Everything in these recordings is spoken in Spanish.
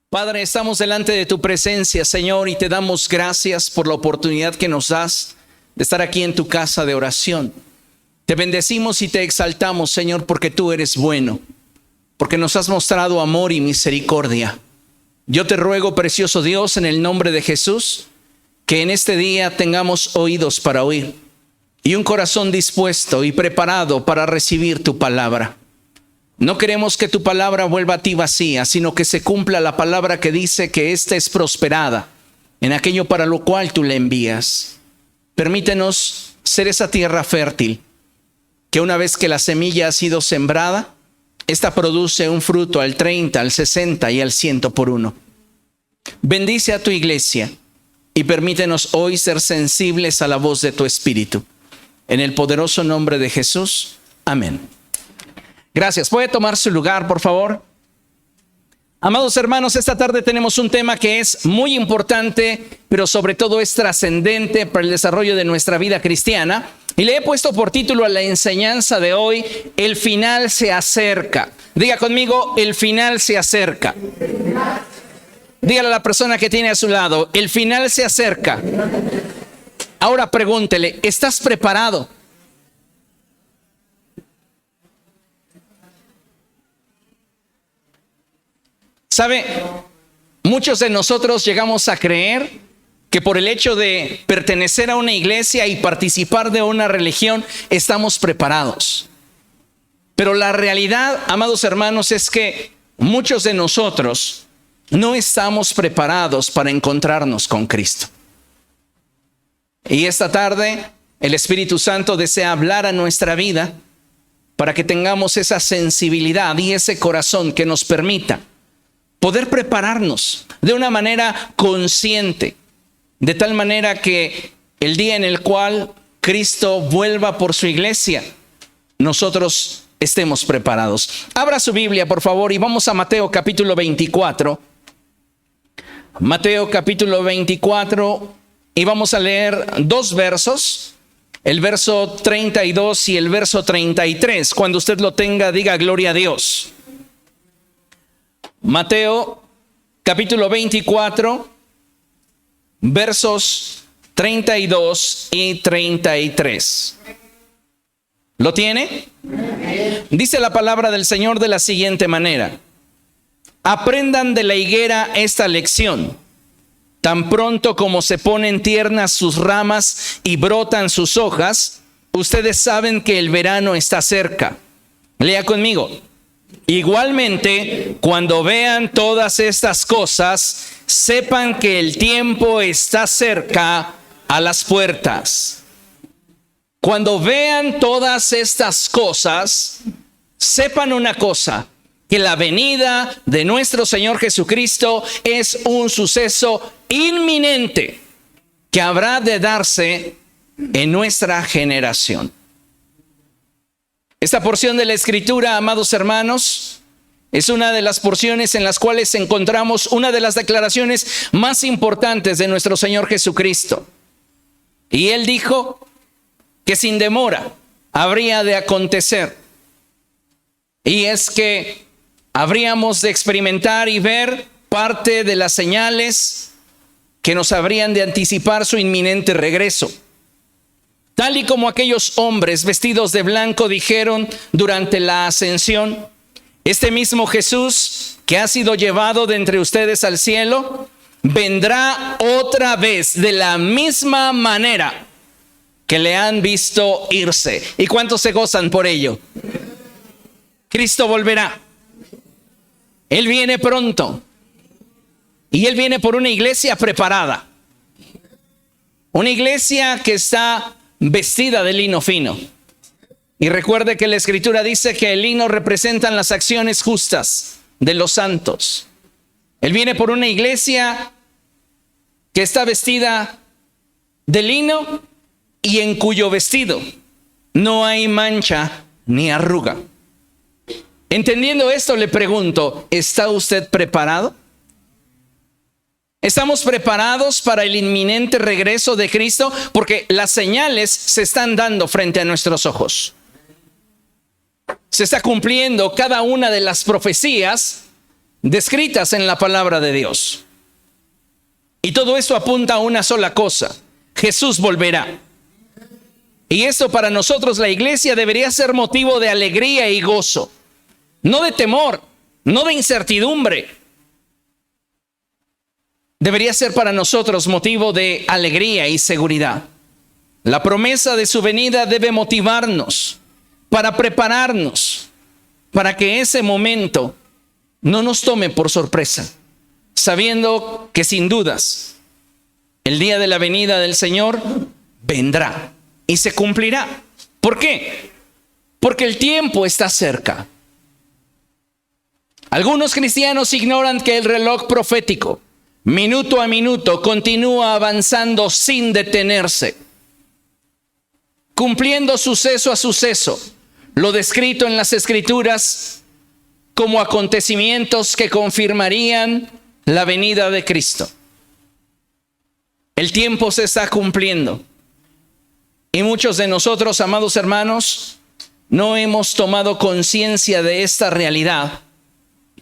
Padre, estamos delante de tu presencia, Señor, y te damos gracias por la oportunidad que nos das de estar aquí en tu casa de oración. Te bendecimos y te exaltamos, Señor, porque tú eres bueno, porque nos has mostrado amor y misericordia. Yo te ruego, precioso Dios, en el nombre de Jesús, que en este día tengamos oídos para oír y un corazón dispuesto y preparado para recibir tu palabra. No queremos que tu palabra vuelva a ti vacía, sino que se cumpla la palabra que dice que ésta es prosperada en aquello para lo cual tú le envías. Permítenos ser esa tierra fértil, que una vez que la semilla ha sido sembrada, esta produce un fruto al 30, al 60 y al 100 por uno. Bendice a tu iglesia y permítenos hoy ser sensibles a la voz de tu Espíritu. En el poderoso nombre de Jesús. Amén. Gracias. ¿Puede tomar su lugar, por favor? Amados hermanos, esta tarde tenemos un tema que es muy importante, pero sobre todo es trascendente para el desarrollo de nuestra vida cristiana. Y le he puesto por título a la enseñanza de hoy: el final se acerca. Diga conmigo: el final se acerca. Dígale a la persona que tiene a su lado: el final se acerca. Ahora pregúntele: ¿estás preparado? ¿Sabe? Muchos de nosotros llegamos a creer que por el hecho de pertenecer a una iglesia y participar de una religión estamos preparados. Pero la realidad, amados hermanos, es que muchos de nosotros no estamos preparados para encontrarnos con Cristo. Y esta tarde el Espíritu Santo desea hablar a nuestra vida para que tengamos esa sensibilidad y ese corazón que nos permita poder prepararnos de una manera consciente, de tal manera que el día en el cual Cristo vuelva por su iglesia, nosotros estemos preparados. Abra su Biblia, por favor, y vamos a Mateo capítulo 24. Mateo capítulo 24, y vamos a leer dos versos, el verso 32 y el verso 33. Cuando usted lo tenga, diga gloria a Dios. Mateo capítulo 24, versos 32 y 33. ¿Lo tiene? Dice la palabra del Señor de la siguiente manera: aprendan de la higuera esta lección. Tan pronto como se ponen tiernas sus ramas y brotan sus hojas, ustedes saben que el verano está cerca. Lea conmigo. Igualmente, cuando vean todas estas cosas, sepan que el tiempo está cerca a las puertas. Cuando vean todas estas cosas, sepan una cosa: que la venida de nuestro Señor Jesucristo es un suceso inminente que habrá de darse en nuestra generación. Esta porción de la Escritura, amados hermanos, es una de las porciones en las cuales encontramos una de las declaraciones más importantes de nuestro Señor Jesucristo. Y Él dijo que sin demora habría de acontecer. Y es que habríamos de experimentar y ver parte de las señales que nos habrían de anticipar su inminente regreso. Tal y como aquellos hombres vestidos de blanco dijeron durante la ascensión: este mismo Jesús que ha sido llevado de entre ustedes al cielo, vendrá otra vez de la misma manera que le han visto irse. ¿Y cuántos se gozan por ello? Cristo volverá. Él viene pronto. Y Él viene por una iglesia preparada. Una iglesia que está vestida de lino fino. Y recuerde que la Escritura dice que el lino representa las acciones justas de los santos. Él viene por una iglesia que está vestida de lino y en cuyo vestido no hay mancha ni arruga. Entendiendo esto, le pregunto: ¿está usted preparado? ¿Estamos preparados para el inminente regreso de Cristo? Porque las señales se están dando frente a nuestros ojos. Se está cumpliendo cada una de las profecías descritas en la palabra de Dios. Y todo esto apunta a una sola cosa: Jesús volverá. Y esto para nosotros, la iglesia, debería ser motivo de alegría y gozo, no de temor, no de incertidumbre. Debería ser para nosotros motivo de alegría y seguridad. La promesa de su venida debe motivarnos para prepararnos, para que ese momento no nos tome por sorpresa, sabiendo que sin dudas el día de la venida del Señor vendrá y se cumplirá. ¿Por qué? Porque el tiempo está cerca. Algunos cristianos ignoran que el reloj profético, minuto a minuto, continúa avanzando sin detenerse, cumpliendo suceso a suceso lo descrito en las Escrituras como acontecimientos que confirmarían la venida de Cristo. El tiempo se está cumpliendo y muchos de nosotros, amados hermanos, no hemos tomado conciencia de esta realidad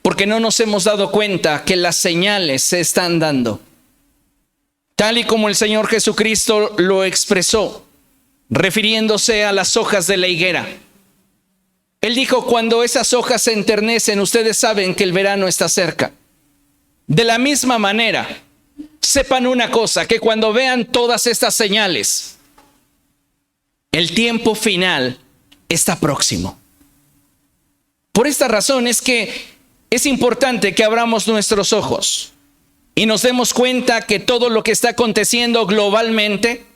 porque no nos hemos dado cuenta que las señales se están dando. Tal y como el Señor Jesucristo lo expresó, refiriéndose a las hojas de la higuera. Él dijo: cuando esas hojas se enternecen, ustedes saben que el verano está cerca. De la misma manera, sepan una cosa, que cuando vean todas estas señales, el tiempo final está próximo. Por esta razón es que es importante que abramos nuestros ojos y nos demos cuenta que todo lo que está aconteciendo globalmente,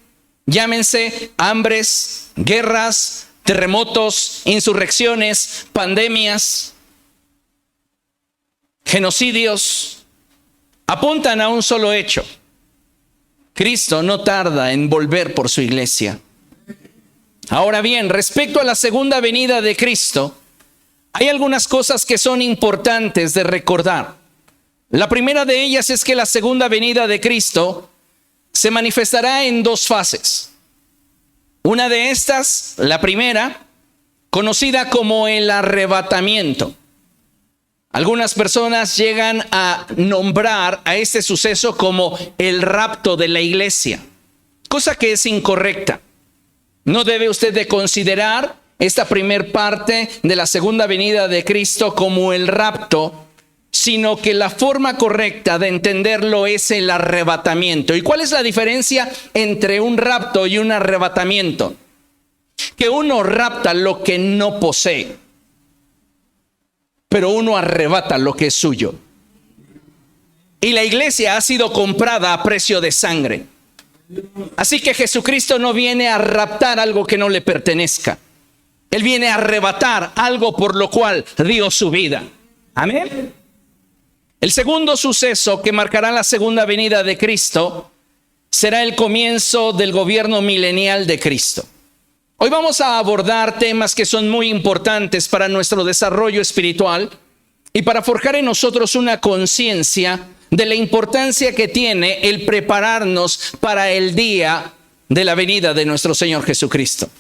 llámense hambres, guerras, terremotos, insurrecciones, pandemias, genocidios, apuntan a un solo hecho: Cristo no tarda en volver por su iglesia. Ahora bien, respecto a la segunda venida de Cristo, hay algunas cosas que son importantes de recordar. La primera de ellas es que la segunda venida de Cristo se manifestará en dos fases. Una de estas, la primera, conocida como el arrebatamiento. Algunas personas llegan a nombrar a este suceso como el rapto de la iglesia, cosa que es incorrecta. No debe usted de considerar esta primer parte de la segunda venida de Cristo como el rapto, sino que la forma correcta de entenderlo es el arrebatamiento. ¿Y cuál es la diferencia entre un rapto y un arrebatamiento? Que uno rapta lo que no posee, pero uno arrebata lo que es suyo. Y la iglesia ha sido comprada a precio de sangre. Así que Jesucristo no viene a raptar algo que no le pertenezca. Él viene a arrebatar algo por lo cual dio su vida. Amén. El segundo suceso que marcará la segunda venida de Cristo será el comienzo del gobierno milenial de Cristo. Hoy vamos a abordar temas que son muy importantes para nuestro desarrollo espiritual y para forjar en nosotros una conciencia de la importancia que tiene el prepararnos para el día de la venida de nuestro Señor Jesucristo.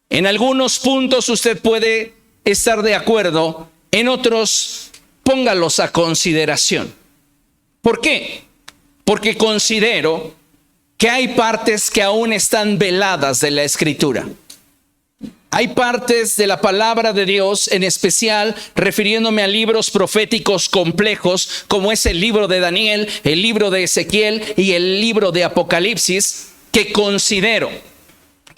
En algunos puntos usted puede estar de acuerdo, en otros póngalos a consideración. ¿Por qué? Porque considero que hay partes que aún están veladas de la Escritura. Hay partes de la palabra de Dios, en especial refiriéndome a libros proféticos complejos, como es el libro de Daniel, el libro de Ezequiel y el libro de Apocalipsis, que considero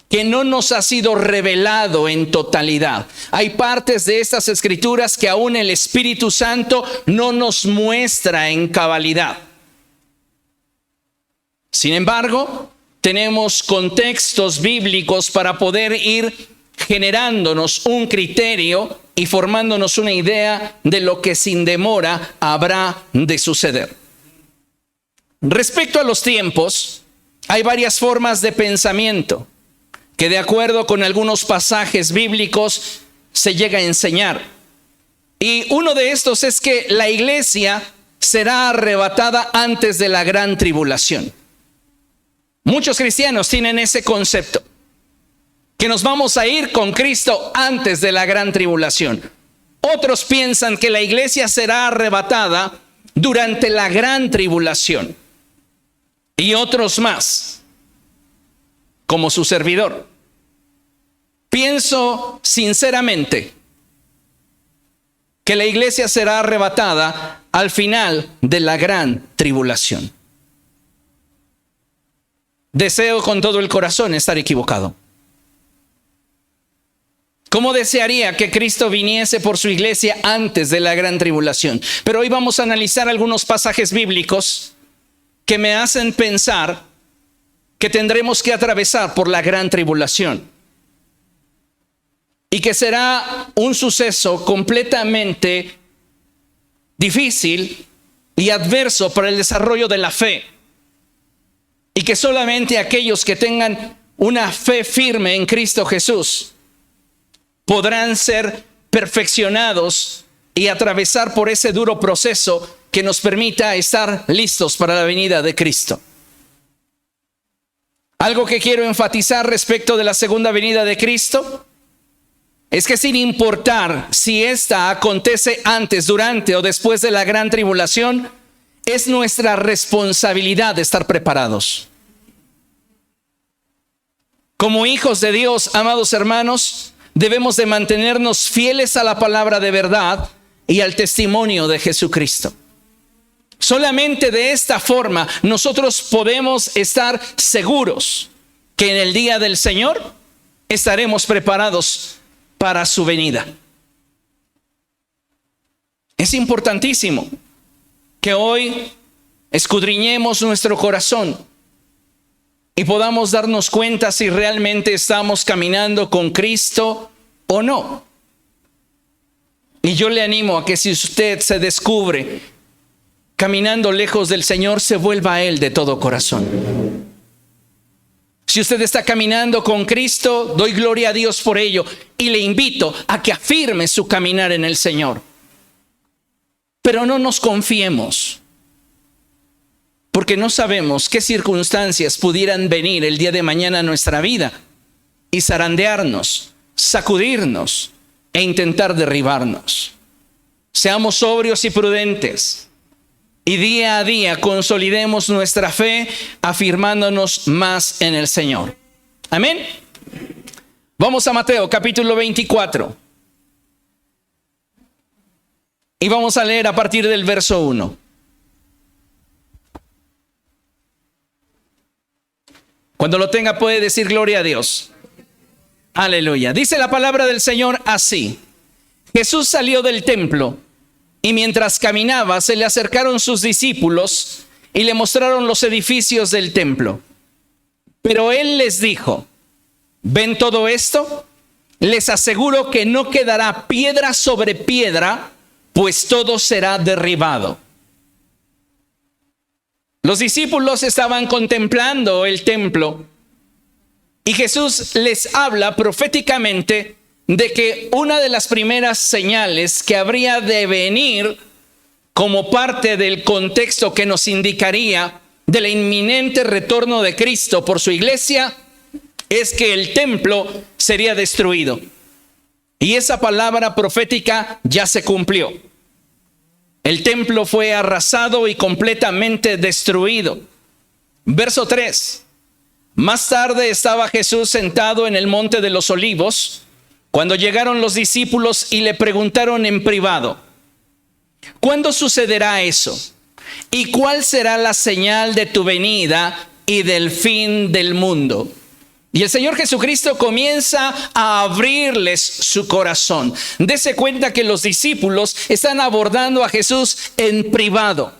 que no nos ha sido revelado en totalidad. Hay partes de estas escrituras que aún el Espíritu Santo no nos muestra en cabalidad. Sin embargo, tenemos contextos bíblicos para poder ir generándonos un criterio y formándonos una idea de lo que sin demora habrá de suceder. Respecto a los tiempos, hay varias formas de pensamiento que, de acuerdo con algunos pasajes bíblicos, se llega a enseñar. Y uno de estos es que la iglesia será arrebatada antes de la gran tribulación. Muchos cristianos tienen ese concepto, que nos vamos a ir con Cristo antes de la gran tribulación. Otros piensan que la iglesia será arrebatada durante la gran tribulación. Y otros más, como su servidor. Pienso sinceramente que la iglesia será arrebatada al final de la gran tribulación. Deseo con todo el corazón estar equivocado. ¿Cómo desearía que Cristo viniese por su iglesia antes de la gran tribulación? Pero hoy vamos a analizar algunos pasajes bíblicos que me hacen pensar que tendremos que atravesar por la gran tribulación. Y que será un suceso completamente difícil y adverso para el desarrollo de la fe. Y que solamente aquellos que tengan una fe firme en Cristo Jesús podrán ser perfeccionados y atravesar por ese duro proceso que nos permita estar listos para la venida de Cristo. Algo que quiero enfatizar respecto de la segunda venida de Cristo es que sin importar si esta acontece antes, durante o después de la gran tribulación, es nuestra responsabilidad de estar preparados. Como hijos de Dios, amados hermanos, debemos de mantenernos fieles a la palabra de verdad y al testimonio de Jesucristo. Solamente de esta forma nosotros podemos estar seguros que en el día del Señor estaremos preparados para su venida. Es importantísimo que hoy escudriñemos nuestro corazón y podamos darnos cuenta si realmente estamos caminando con Cristo o no. Y yo le animo a que si usted se descubre caminando lejos del Señor, se vuelva a Él de todo corazón. Si usted está caminando con Cristo, doy gloria a Dios por ello y le invito a que afirme su caminar en el Señor. Pero no nos confiemos, porque no sabemos qué circunstancias pudieran venir el día de mañana a nuestra vida y zarandearnos, sacudirnos e intentar derribarnos. Seamos sobrios y prudentes y día a día consolidemos nuestra fe afirmándonos más en el Señor. Amén. Vamos a Mateo capítulo 24 y vamos a leer a partir del verso 1. Cuando lo tenga puede decir gloria a Dios. Aleluya. Dice la palabra del Señor así: Jesús salió del templo y mientras caminaba se le acercaron sus discípulos y le mostraron los edificios del templo. Pero él les dijo: ¿ven todo esto? Les aseguro que no quedará piedra sobre piedra, pues todo será derribado. Los discípulos estaban contemplando el templo y Jesús les habla proféticamente de que una de las primeras señales que habría de venir como parte del contexto que nos indicaría del inminente retorno de Cristo por su iglesia es que el templo sería destruido. Y esa palabra profética ya se cumplió. El templo fue arrasado y completamente destruido. Verso 3. Más tarde estaba Jesús sentado en el monte de los Olivos, cuando llegaron los discípulos y le preguntaron en privado: ¿cuándo sucederá eso? ¿Y cuál será la señal de tu venida y del fin del mundo? Y el Señor Jesucristo comienza a abrirles su corazón. Dese cuenta que los discípulos están abordando a Jesús en privado.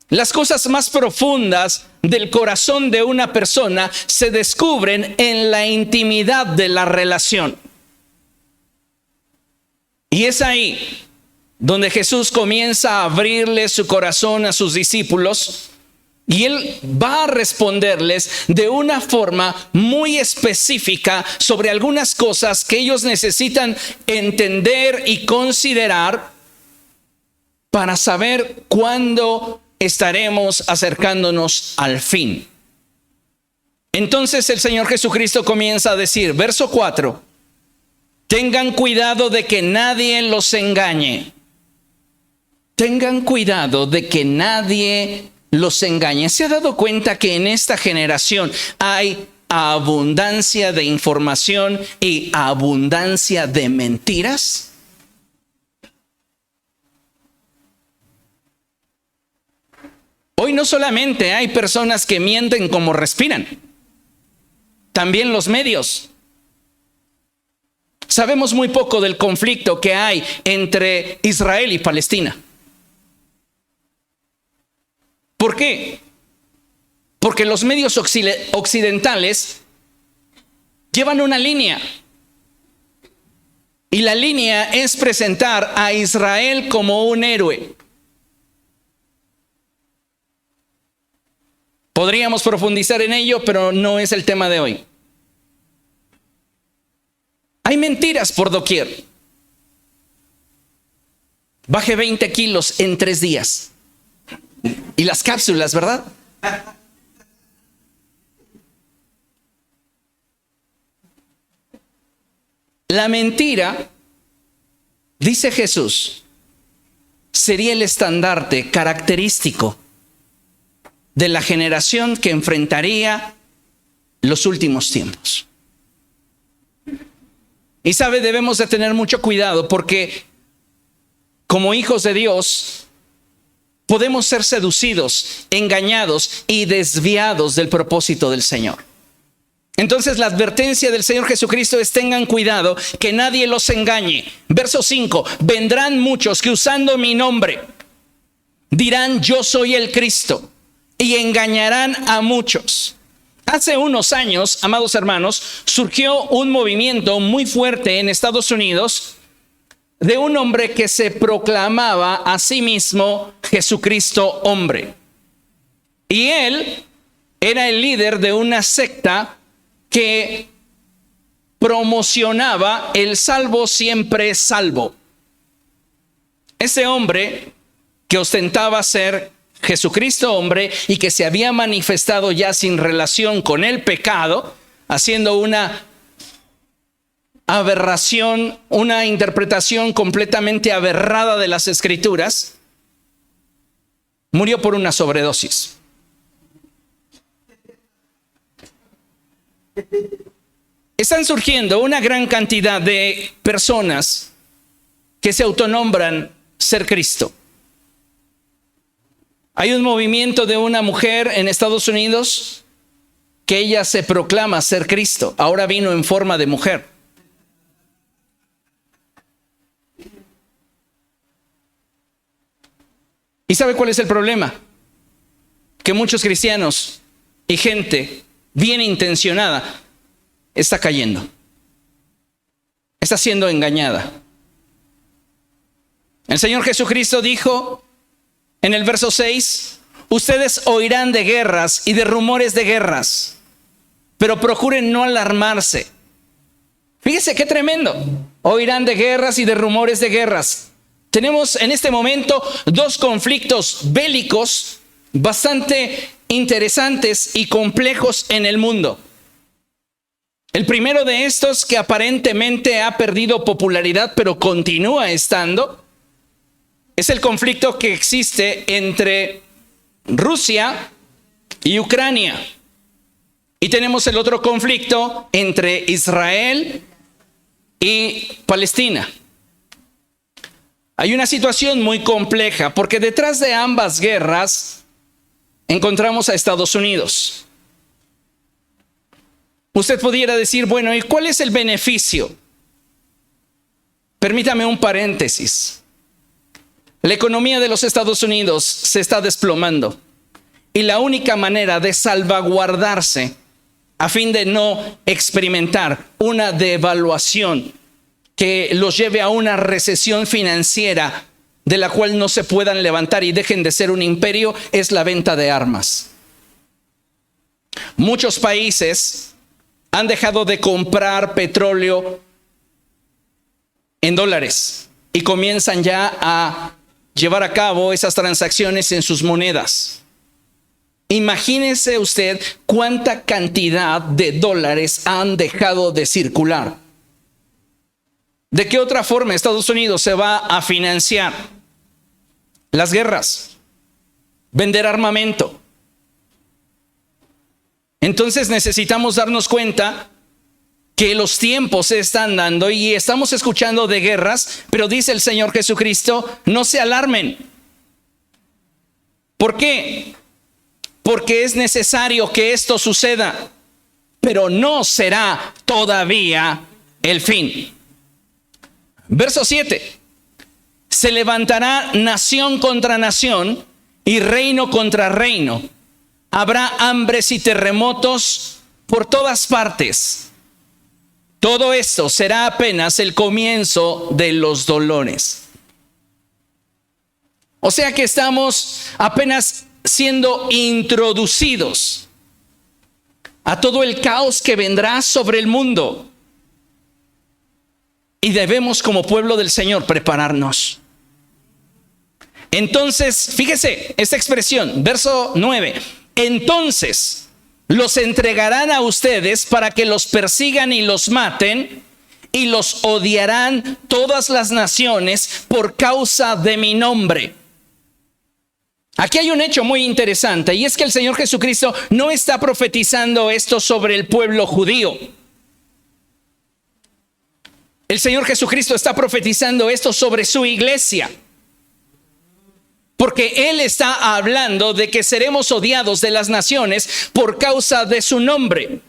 Las cosas más profundas del corazón de una persona se descubren en la intimidad de la relación. Y es ahí donde Jesús comienza a abrirle su corazón a sus discípulos. Y Él va a responderles de una forma muy específica sobre algunas cosas que ellos necesitan entender y considerar para saber cuándo estaremos acercándonos al fin. Entonces el Señor Jesucristo comienza a decir, verso 4: Tengan cuidado de que nadie los engañe. Tengan cuidado de que nadie los engañe. ¿Se ha dado cuenta que en esta generación hay abundancia de información y abundancia de mentiras? Hoy no solamente hay personas que mienten como respiran, también los medios. Sabemos muy poco del conflicto que hay entre Israel y Palestina. ¿Por qué? Porque los medios occidentales llevan una línea. Y la línea es presentar a Israel como un héroe. Podríamos profundizar en ello, pero no es el tema de hoy. Hay mentiras por doquier. Bajé 20 kilos en 3 días. Y las cápsulas, ¿verdad? La mentira, dice Jesús, sería el estandarte característico de la generación que enfrentaría los últimos tiempos. Y sabe, debemos de tener mucho cuidado porque como hijos de Dios podemos ser seducidos, engañados y desviados del propósito del Señor. Entonces la advertencia del Señor Jesucristo es: tengan cuidado que nadie los engañe. Verso 5, vendrán muchos que usando mi nombre dirán yo soy el Cristo y engañarán a muchos. Hace unos años, amados hermanos, surgió un movimiento muy fuerte en Estados Unidos de un hombre que se proclamaba a sí mismo Jesucristo hombre. Y él era el líder de una secta que promocionaba el salvo siempre salvo. Ese hombre que ostentaba ser Jesucristo hombre y que se había manifestado ya sin relación con el pecado, haciendo una aberración, una interpretación completamente aberrada de las Escrituras, murió por una sobredosis. Están surgiendo una gran cantidad de personas que se autonombran ser Cristo. Hay un movimiento de una mujer en Estados Unidos que ella se proclama ser Cristo. Ahora vino en forma de mujer. ¿Y sabe cuál es el problema? Que muchos cristianos y gente bien intencionada está cayendo. Está siendo engañada. El Señor Jesucristo dijo en el verso 6, ustedes oirán de guerras y de rumores de guerras, pero procuren no alarmarse. Fíjese qué tremendo. Oirán de guerras y de rumores de guerras. Tenemos en este momento 2 conflictos bélicos bastante interesantes y complejos en el mundo. El primero de estos, que aparentemente ha perdido popularidad, pero continúa estando, es el conflicto que existe entre Rusia y Ucrania. Y tenemos el otro conflicto entre Israel y Palestina. Hay una situación muy compleja porque detrás de ambas guerras encontramos a Estados Unidos. Usted pudiera decir, bueno, ¿y cuál es el beneficio? Permítame un paréntesis. La economía de los Estados Unidos se está desplomando y la única manera de salvaguardarse a fin de no experimentar una devaluación que los lleve a una recesión financiera de la cual no se puedan levantar y dejen de ser un imperio es la venta de armas. Muchos países han dejado de comprar petróleo en dólares y comienzan ya a llevar a cabo esas transacciones en sus monedas. Imagínese usted cuánta cantidad de dólares han dejado de circular. ¿De qué otra forma Estados Unidos se va a financiar las guerras? Vender armamento. Entonces necesitamos darnos cuenta que los tiempos se están dando y estamos escuchando de guerras, pero dice el Señor Jesucristo, no se alarmen. ¿Por qué? Porque es necesario que esto suceda, pero no será todavía el fin. Verso 7. Se levantará nación contra nación y reino contra reino. Habrá hambres y terremotos por todas partes. Todo esto será apenas el comienzo de los dolores. O sea que estamos apenas siendo introducidos a todo el caos que vendrá sobre el mundo. Y debemos como pueblo del Señor prepararnos. Entonces, fíjese esta expresión, verso 9. Entonces los entregarán a ustedes para que los persigan y los maten, y los odiarán todas las naciones por causa de mi nombre. Aquí hay un hecho muy interesante, y es que el Señor Jesucristo no está profetizando esto sobre el pueblo judío. El Señor Jesucristo está profetizando esto sobre su iglesia. Porque Él está hablando de que seremos odiados de las naciones por causa de su nombre.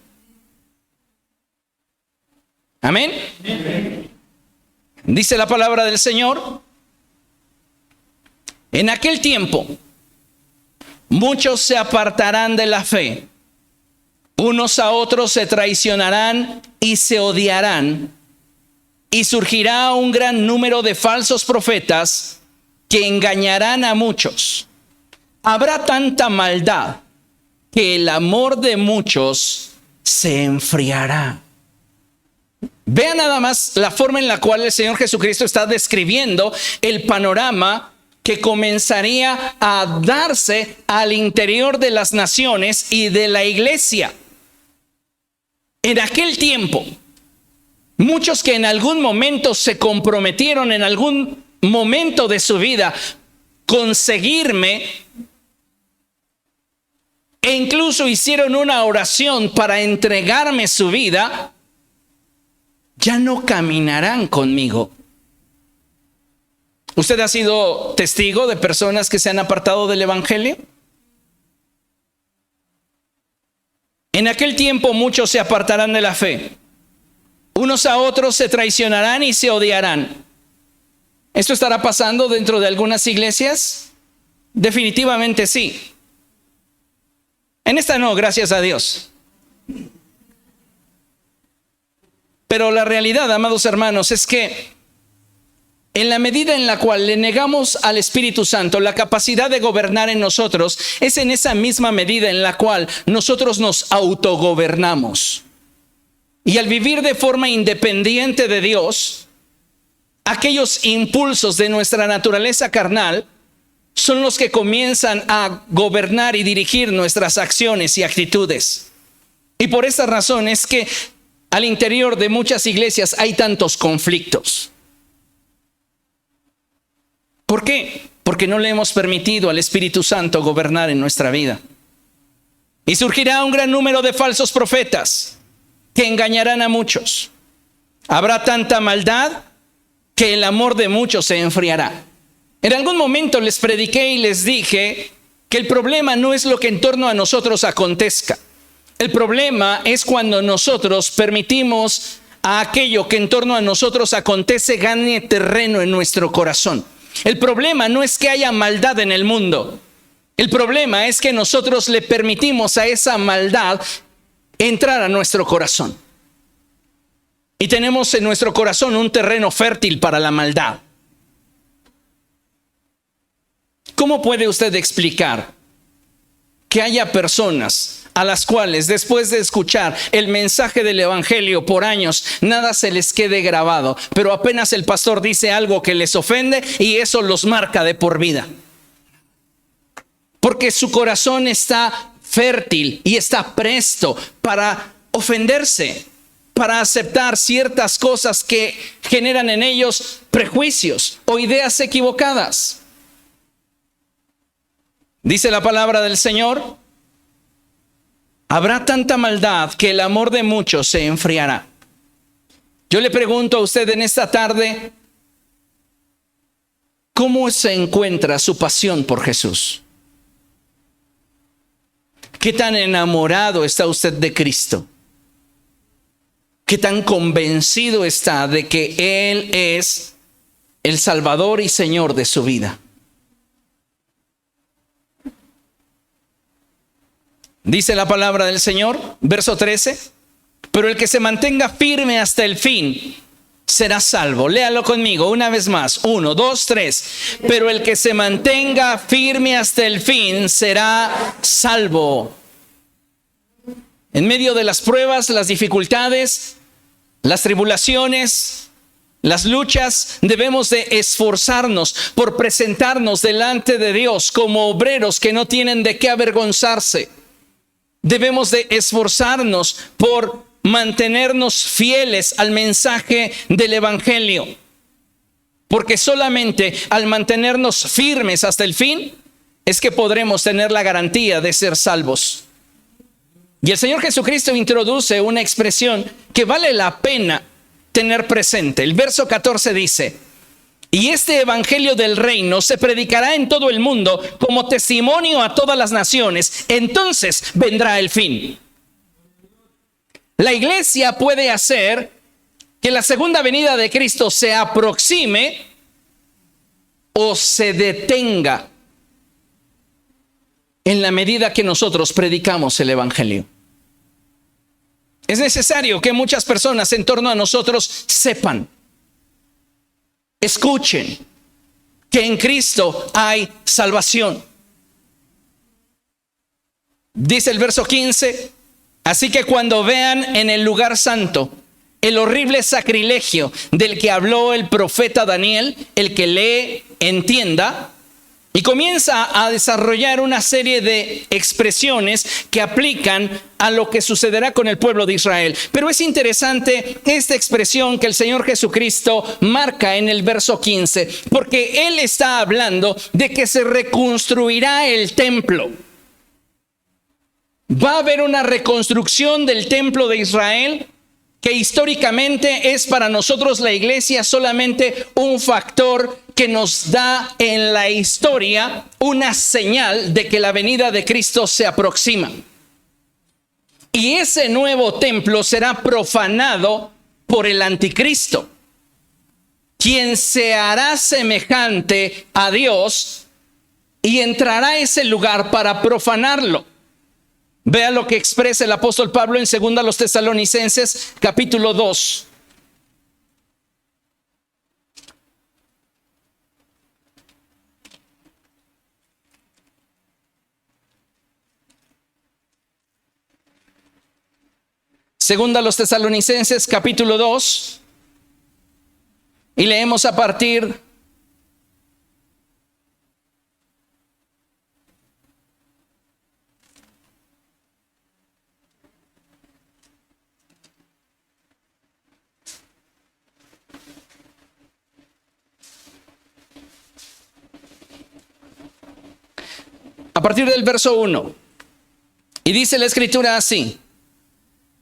Amén. Dice la palabra del Señor. En aquel tiempo, muchos se apartarán de la fe. Unos a otros se traicionarán y se odiarán. Y surgirá un gran número de falsos profetas que engañarán a muchos. Habrá tanta maldad que el amor de muchos se enfriará. Vean nada más la forma en la cual el Señor Jesucristo está describiendo el panorama que comenzaría a darse al interior de las naciones y de la iglesia. En aquel tiempo, muchos que en algún momento se comprometieron en algún momento de su vida con seguirme, e incluso hicieron una oración para entregarme su vida, ya no caminarán conmigo. ¿Usted ha sido testigo de personas que se han apartado del evangelio? En aquel tiempo muchos se apartarán de la fe. Unos a otros se traicionarán y se odiarán. ¿Esto estará pasando dentro de algunas iglesias? Definitivamente sí. En esta no, gracias a Dios. Pero la realidad, amados hermanos, es que en la medida en la cual le negamos al Espíritu Santo la capacidad de gobernar en nosotros, es en esa misma medida en la cual nosotros nos autogobernamos. Y al vivir de forma independiente de Dios, aquellos impulsos de nuestra naturaleza carnal son los que comienzan a gobernar y dirigir nuestras acciones y actitudes. Y por esta razón es que al interior de muchas iglesias hay tantos conflictos. ¿Por qué? Porque no le hemos permitido al Espíritu Santo gobernar en nuestra vida. Y surgirá un gran número de falsos profetas que engañarán a muchos. Habrá tanta maldad que el amor de muchos se enfriará. En algún momento les prediqué y les dije que el problema no es lo que en torno a nosotros acontezca. El problema es cuando nosotros permitimos a aquello que en torno a nosotros acontece gane terreno en nuestro corazón. El problema no es que haya maldad en el mundo. El problema es que nosotros le permitimos a esa maldad entrar a nuestro corazón. Y tenemos en nuestro corazón un terreno fértil para la maldad. ¿Cómo puede usted explicar que haya personas a las cuales después de escuchar el mensaje del evangelio por años, nada se les quede grabado, pero apenas el pastor dice algo que les ofende y eso los marca de por vida? Porque su corazón está fértil y está presto para ofenderse. para aceptar ciertas cosas que generan en ellos prejuicios o ideas equivocadas. Dice la palabra del Señor: habrá tanta maldad que el amor de muchos se enfriará. Yo le pregunto a usted en esta tarde, ¿cómo se encuentra su pasión por Jesús? ¿Qué tan enamorado está usted de Cristo? ¿Qué tan convencido está de que Él es el Salvador y Señor de su vida? Dice la palabra del Señor, verso 13, pero el que se mantenga firme hasta el fin será salvo. Léalo conmigo una vez más. 1, 2, 3. Pero el que se mantenga firme hasta el fin será salvo. En medio de las pruebas, las dificultades, las tribulaciones, las luchas, debemos de esforzarnos por presentarnos delante de Dios como obreros que no tienen de qué avergonzarse. Debemos de esforzarnos por mantenernos fieles al mensaje del Evangelio. Porque solamente al mantenernos firmes hasta el fin es que podremos tener la garantía de ser salvos. Y el Señor Jesucristo introduce una expresión que vale la pena tener presente. El verso 14 dice: y este evangelio del reino se predicará en todo el mundo como testimonio a todas las naciones. Entonces vendrá el fin. La iglesia puede hacer que la segunda venida de Cristo se aproxime o se detenga en la medida que nosotros predicamos el evangelio. Es necesario que muchas personas en torno a nosotros sepan, escuchen, que en Cristo hay salvación. Dice el verso 15: así que cuando vean en el lugar santo el horrible sacrilegio del que habló el profeta Daniel, el que lee entienda. Y comienza a desarrollar una serie de expresiones que aplican a lo que sucederá con el pueblo de Israel. Pero es interesante esta expresión que el Señor Jesucristo marca en el verso 15, porque Él está hablando de que se reconstruirá el templo. Va a haber una reconstrucción del templo de Israel, que históricamente es para nosotros la iglesia solamente un factor que nos da en la historia una señal de que la venida de Cristo se aproxima. Y ese nuevo templo será profanado por el anticristo, quien se hará semejante a Dios y entrará a ese lugar para profanarlo. Vea lo que expresa el apóstol Pablo en 2 Tesalonicenses, capítulo 2. Segunda a los Tesalonicenses, capítulo 2. Y leemos a partir del verso 1. Y dice la escritura así: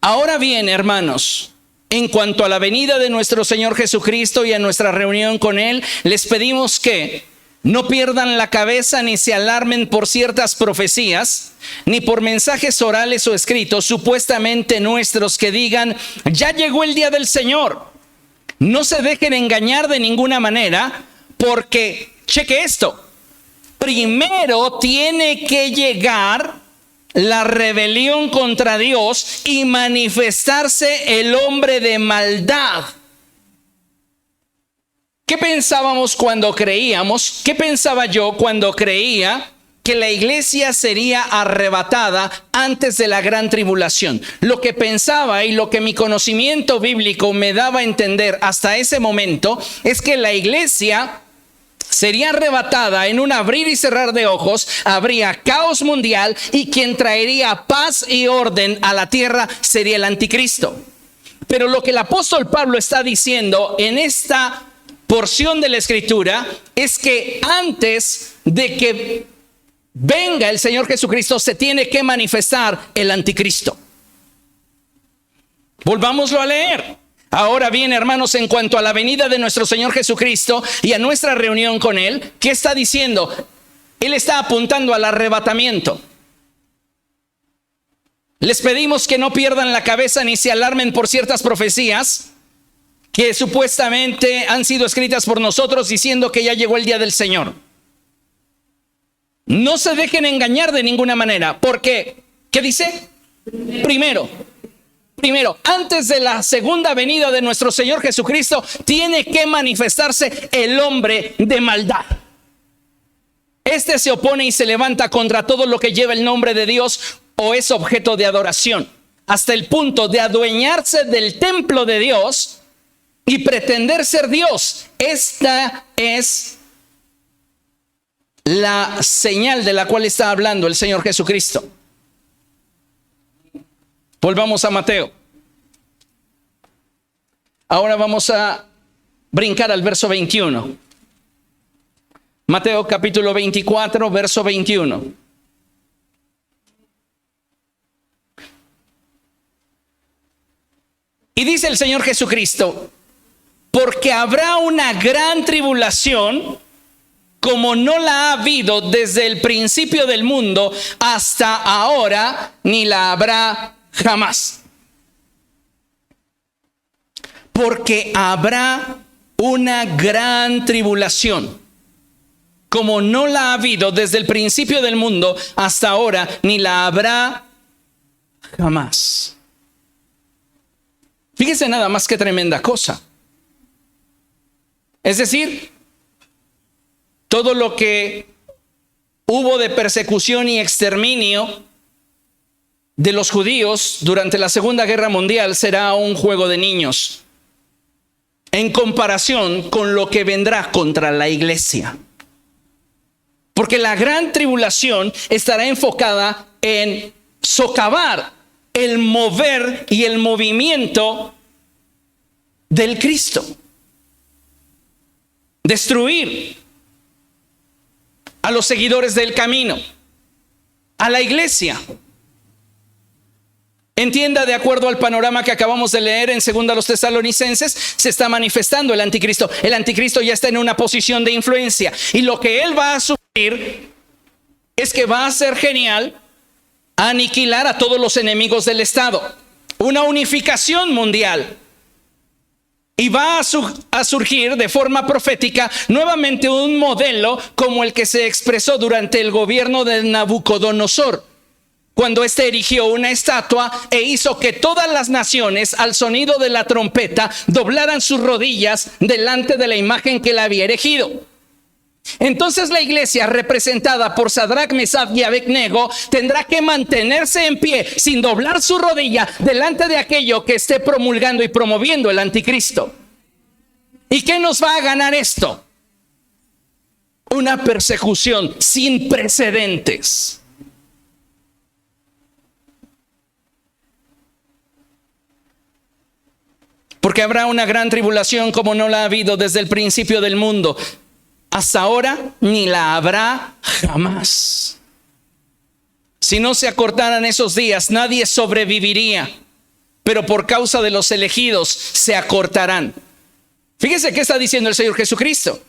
ahora bien, hermanos, en cuanto a la venida de nuestro Señor Jesucristo y a nuestra reunión con Él, les pedimos que no pierdan la cabeza ni se alarmen por ciertas profecías, ni por mensajes orales o escritos supuestamente nuestros que digan: ya llegó el día del Señor. No se dejen engañar de ninguna manera, porque, cheque esto, primero tiene que llegar la rebelión contra Dios y manifestarse el hombre de maldad. ¿Qué pensábamos cuando creíamos? ¿Qué pensaba yo cuando creía que la iglesia sería arrebatada antes de la gran tribulación? Lo que pensaba y lo que mi conocimiento bíblico me daba a entender hasta ese momento es que la iglesia sería arrebatada en un abrir y cerrar de ojos, habría caos mundial y quien traería paz y orden a la tierra sería el anticristo. Pero lo que el apóstol Pablo está diciendo en esta porción de la Escritura es que antes de que venga el Señor Jesucristo se tiene que manifestar el anticristo. Volvámoslo a leer. Ahora bien, hermanos, en cuanto a la venida de nuestro Señor Jesucristo y a nuestra reunión con Él, ¿qué está diciendo? Él está apuntando al arrebatamiento. Les pedimos que no pierdan la cabeza ni se alarmen por ciertas profecías que supuestamente han sido escritas por nosotros diciendo que ya llegó el día del Señor. No se dejen engañar de ninguna manera, porque, ¿qué dice? Primero, antes de la segunda venida de nuestro Señor Jesucristo, tiene que manifestarse el hombre de maldad. Este se opone y se levanta contra todo lo que lleva el nombre de Dios o es objeto de adoración, hasta el punto de adueñarse del templo de Dios y pretender ser Dios. Esta es la señal de la cual está hablando el Señor Jesucristo. Volvamos a Mateo. Ahora vamos a brincar al verso 21. Mateo capítulo 24, verso 21. Y dice el Señor Jesucristo: porque habrá una gran tribulación como no la ha habido desde el principio del mundo hasta ahora, ni la habrá jamás. Porque habrá una gran tribulación como no la ha habido desde el principio del mundo hasta ahora, ni la habrá jamás. Fíjese nada más qué tremenda cosa. Es decir, todo lo que hubo de persecución y exterminio de los judíos durante la Segunda Guerra Mundial será un juego de niños en comparación con lo que vendrá contra la iglesia. Porque la gran tribulación estará enfocada en socavar el mover y el movimiento del Cristo. Destruir a los seguidores del camino, a la iglesia. Entienda, de acuerdo al panorama que acabamos de leer en 2 Tesalonicenses, se está manifestando el anticristo. El anticristo ya está en una posición de influencia. Y lo que él va a sufrir es que va a ser genial aniquilar a todos los enemigos del Estado. Una unificación mundial. Y va a surgir de forma profética nuevamente un modelo como el que se expresó durante el gobierno de Nabucodonosor, cuando éste erigió una estatua e hizo que todas las naciones, al sonido de la trompeta, doblaran sus rodillas delante de la imagen que él había erigido. Entonces la iglesia, representada por Sadrach, Mesach y Abednego, tendrá que mantenerse en pie sin doblar su rodilla delante de aquello que esté promulgando y promoviendo el anticristo. ¿Y qué nos va a ganar esto? Una persecución sin precedentes. Porque habrá una gran tribulación como no la ha habido desde el principio del mundo hasta ahora, ni la habrá jamás. Si no se acortaran esos días, nadie sobreviviría, pero por causa de los elegidos se acortarán. Fíjese qué está diciendo el Señor Jesucristo.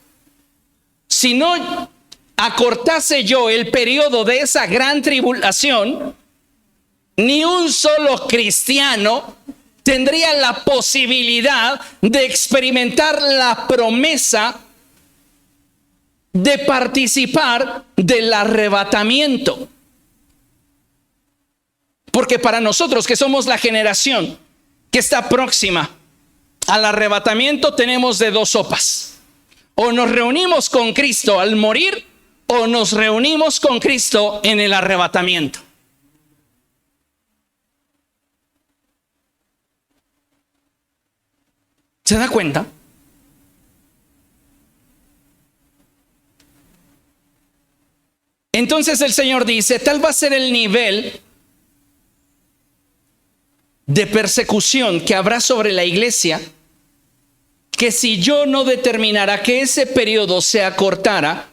Si no acortase yo el periodo de esa gran tribulación, ni un solo cristiano tendría la posibilidad de experimentar la promesa de participar del arrebatamiento. Porque para nosotros, que somos la generación que está próxima al arrebatamiento, tenemos de dos sopas: o nos reunimos con Cristo al morir, o nos reunimos con Cristo en el arrebatamiento. ¿Se da cuenta? Entonces el Señor dice, tal va a ser el nivel de persecución que habrá sobre la iglesia, que si yo no determinara que ese periodo se acortara,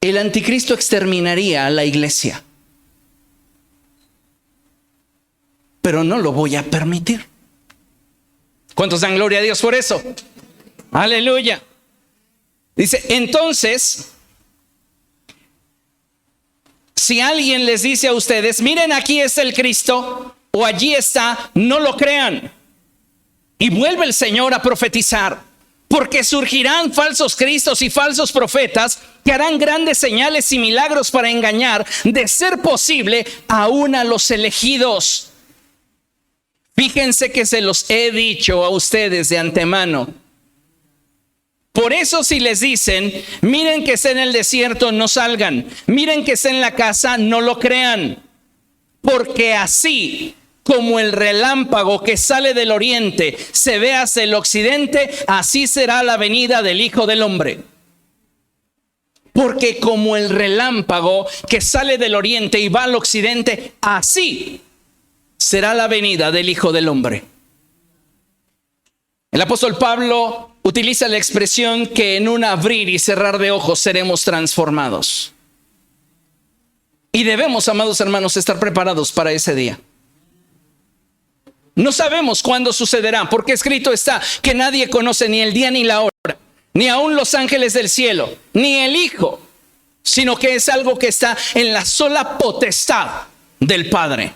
el anticristo exterminaría a la iglesia. Pero no lo voy a permitir. ¿Cuántos dan gloria a Dios por eso? Aleluya. Dice, entonces, si alguien les dice a ustedes, miren, aquí es el Cristo, o allí está, no lo crean. Y vuelve el Señor a profetizar, porque surgirán falsos cristos y falsos profetas que harán grandes señales y milagros para engañar, de ser posible, aún a los elegidos. Fíjense que se los he dicho a ustedes de antemano. Por eso si les dicen, miren que está en el desierto, no salgan. Miren que está en la casa, no lo crean. Porque así como el relámpago que sale del oriente se ve hacia el occidente, así será la venida del Hijo del Hombre. Porque como el relámpago que sale del oriente y va al occidente, así será la venida del Hijo del Hombre. El apóstol Pablo utiliza la expresión que en un abrir y cerrar de ojos seremos transformados. Y debemos, amados hermanos, estar preparados para ese día. No sabemos cuándo sucederá, porque escrito está que nadie conoce ni el día ni la hora, ni aun los ángeles del cielo, ni el Hijo, sino que es algo que está en la sola potestad del Padre.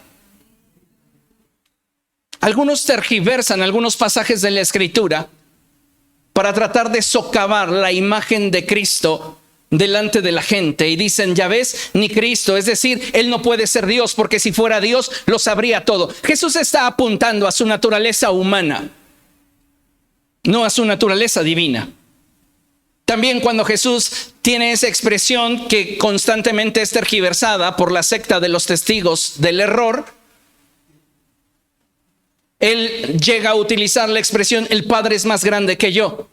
Algunos tergiversan algunos pasajes de la Escritura para tratar de socavar la imagen de Cristo delante de la gente, y dicen, ya ves, ni Cristo, es decir, Él no puede ser Dios, porque si fuera Dios lo sabría todo. Jesús está apuntando a su naturaleza humana, no a su naturaleza divina. También cuando Jesús tiene esa expresión que constantemente es tergiversada por la secta de los testigos del error, Él llega a utilizar la expresión, el Padre es más grande que yo.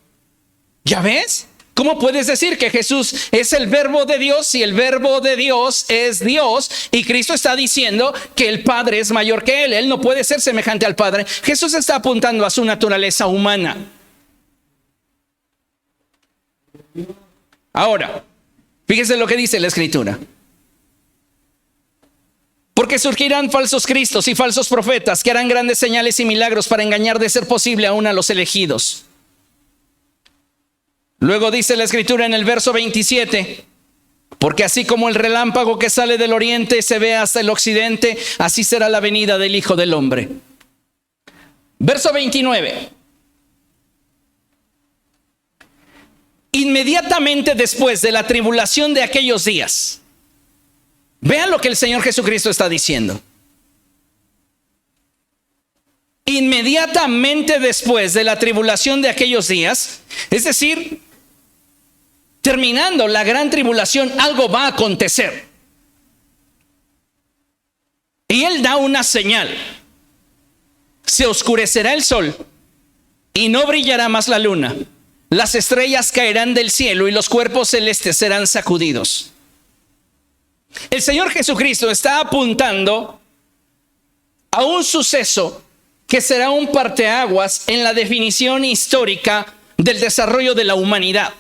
¿Ya ves? ¿Cómo puedes decir que Jesús es el verbo de Dios si el verbo de Dios es Dios? Y Cristo está diciendo que el Padre es mayor que Él. Él no puede ser semejante al Padre. Jesús está apuntando a su naturaleza humana. Ahora, fíjese lo que dice la Escritura. Porque surgirán falsos cristos y falsos profetas que harán grandes señales y milagros para engañar, de ser posible, aún a los elegidos. Luego dice la Escritura en el verso 27, porque así como el relámpago que sale del oriente se ve hasta el occidente, así será la venida del Hijo del Hombre. Verso 29. Inmediatamente después de la tribulación de aquellos días, vean lo que el Señor Jesucristo está diciendo. Inmediatamente después de la tribulación de aquellos días, es decir, terminando la gran tribulación, algo va a acontecer. Y Él da una señal. Se oscurecerá el sol y no brillará más la luna. Las estrellas caerán del cielo y los cuerpos celestes serán sacudidos. El Señor Jesucristo está apuntando a un suceso que será un parteaguas en la definición histórica del desarrollo de la humanidad.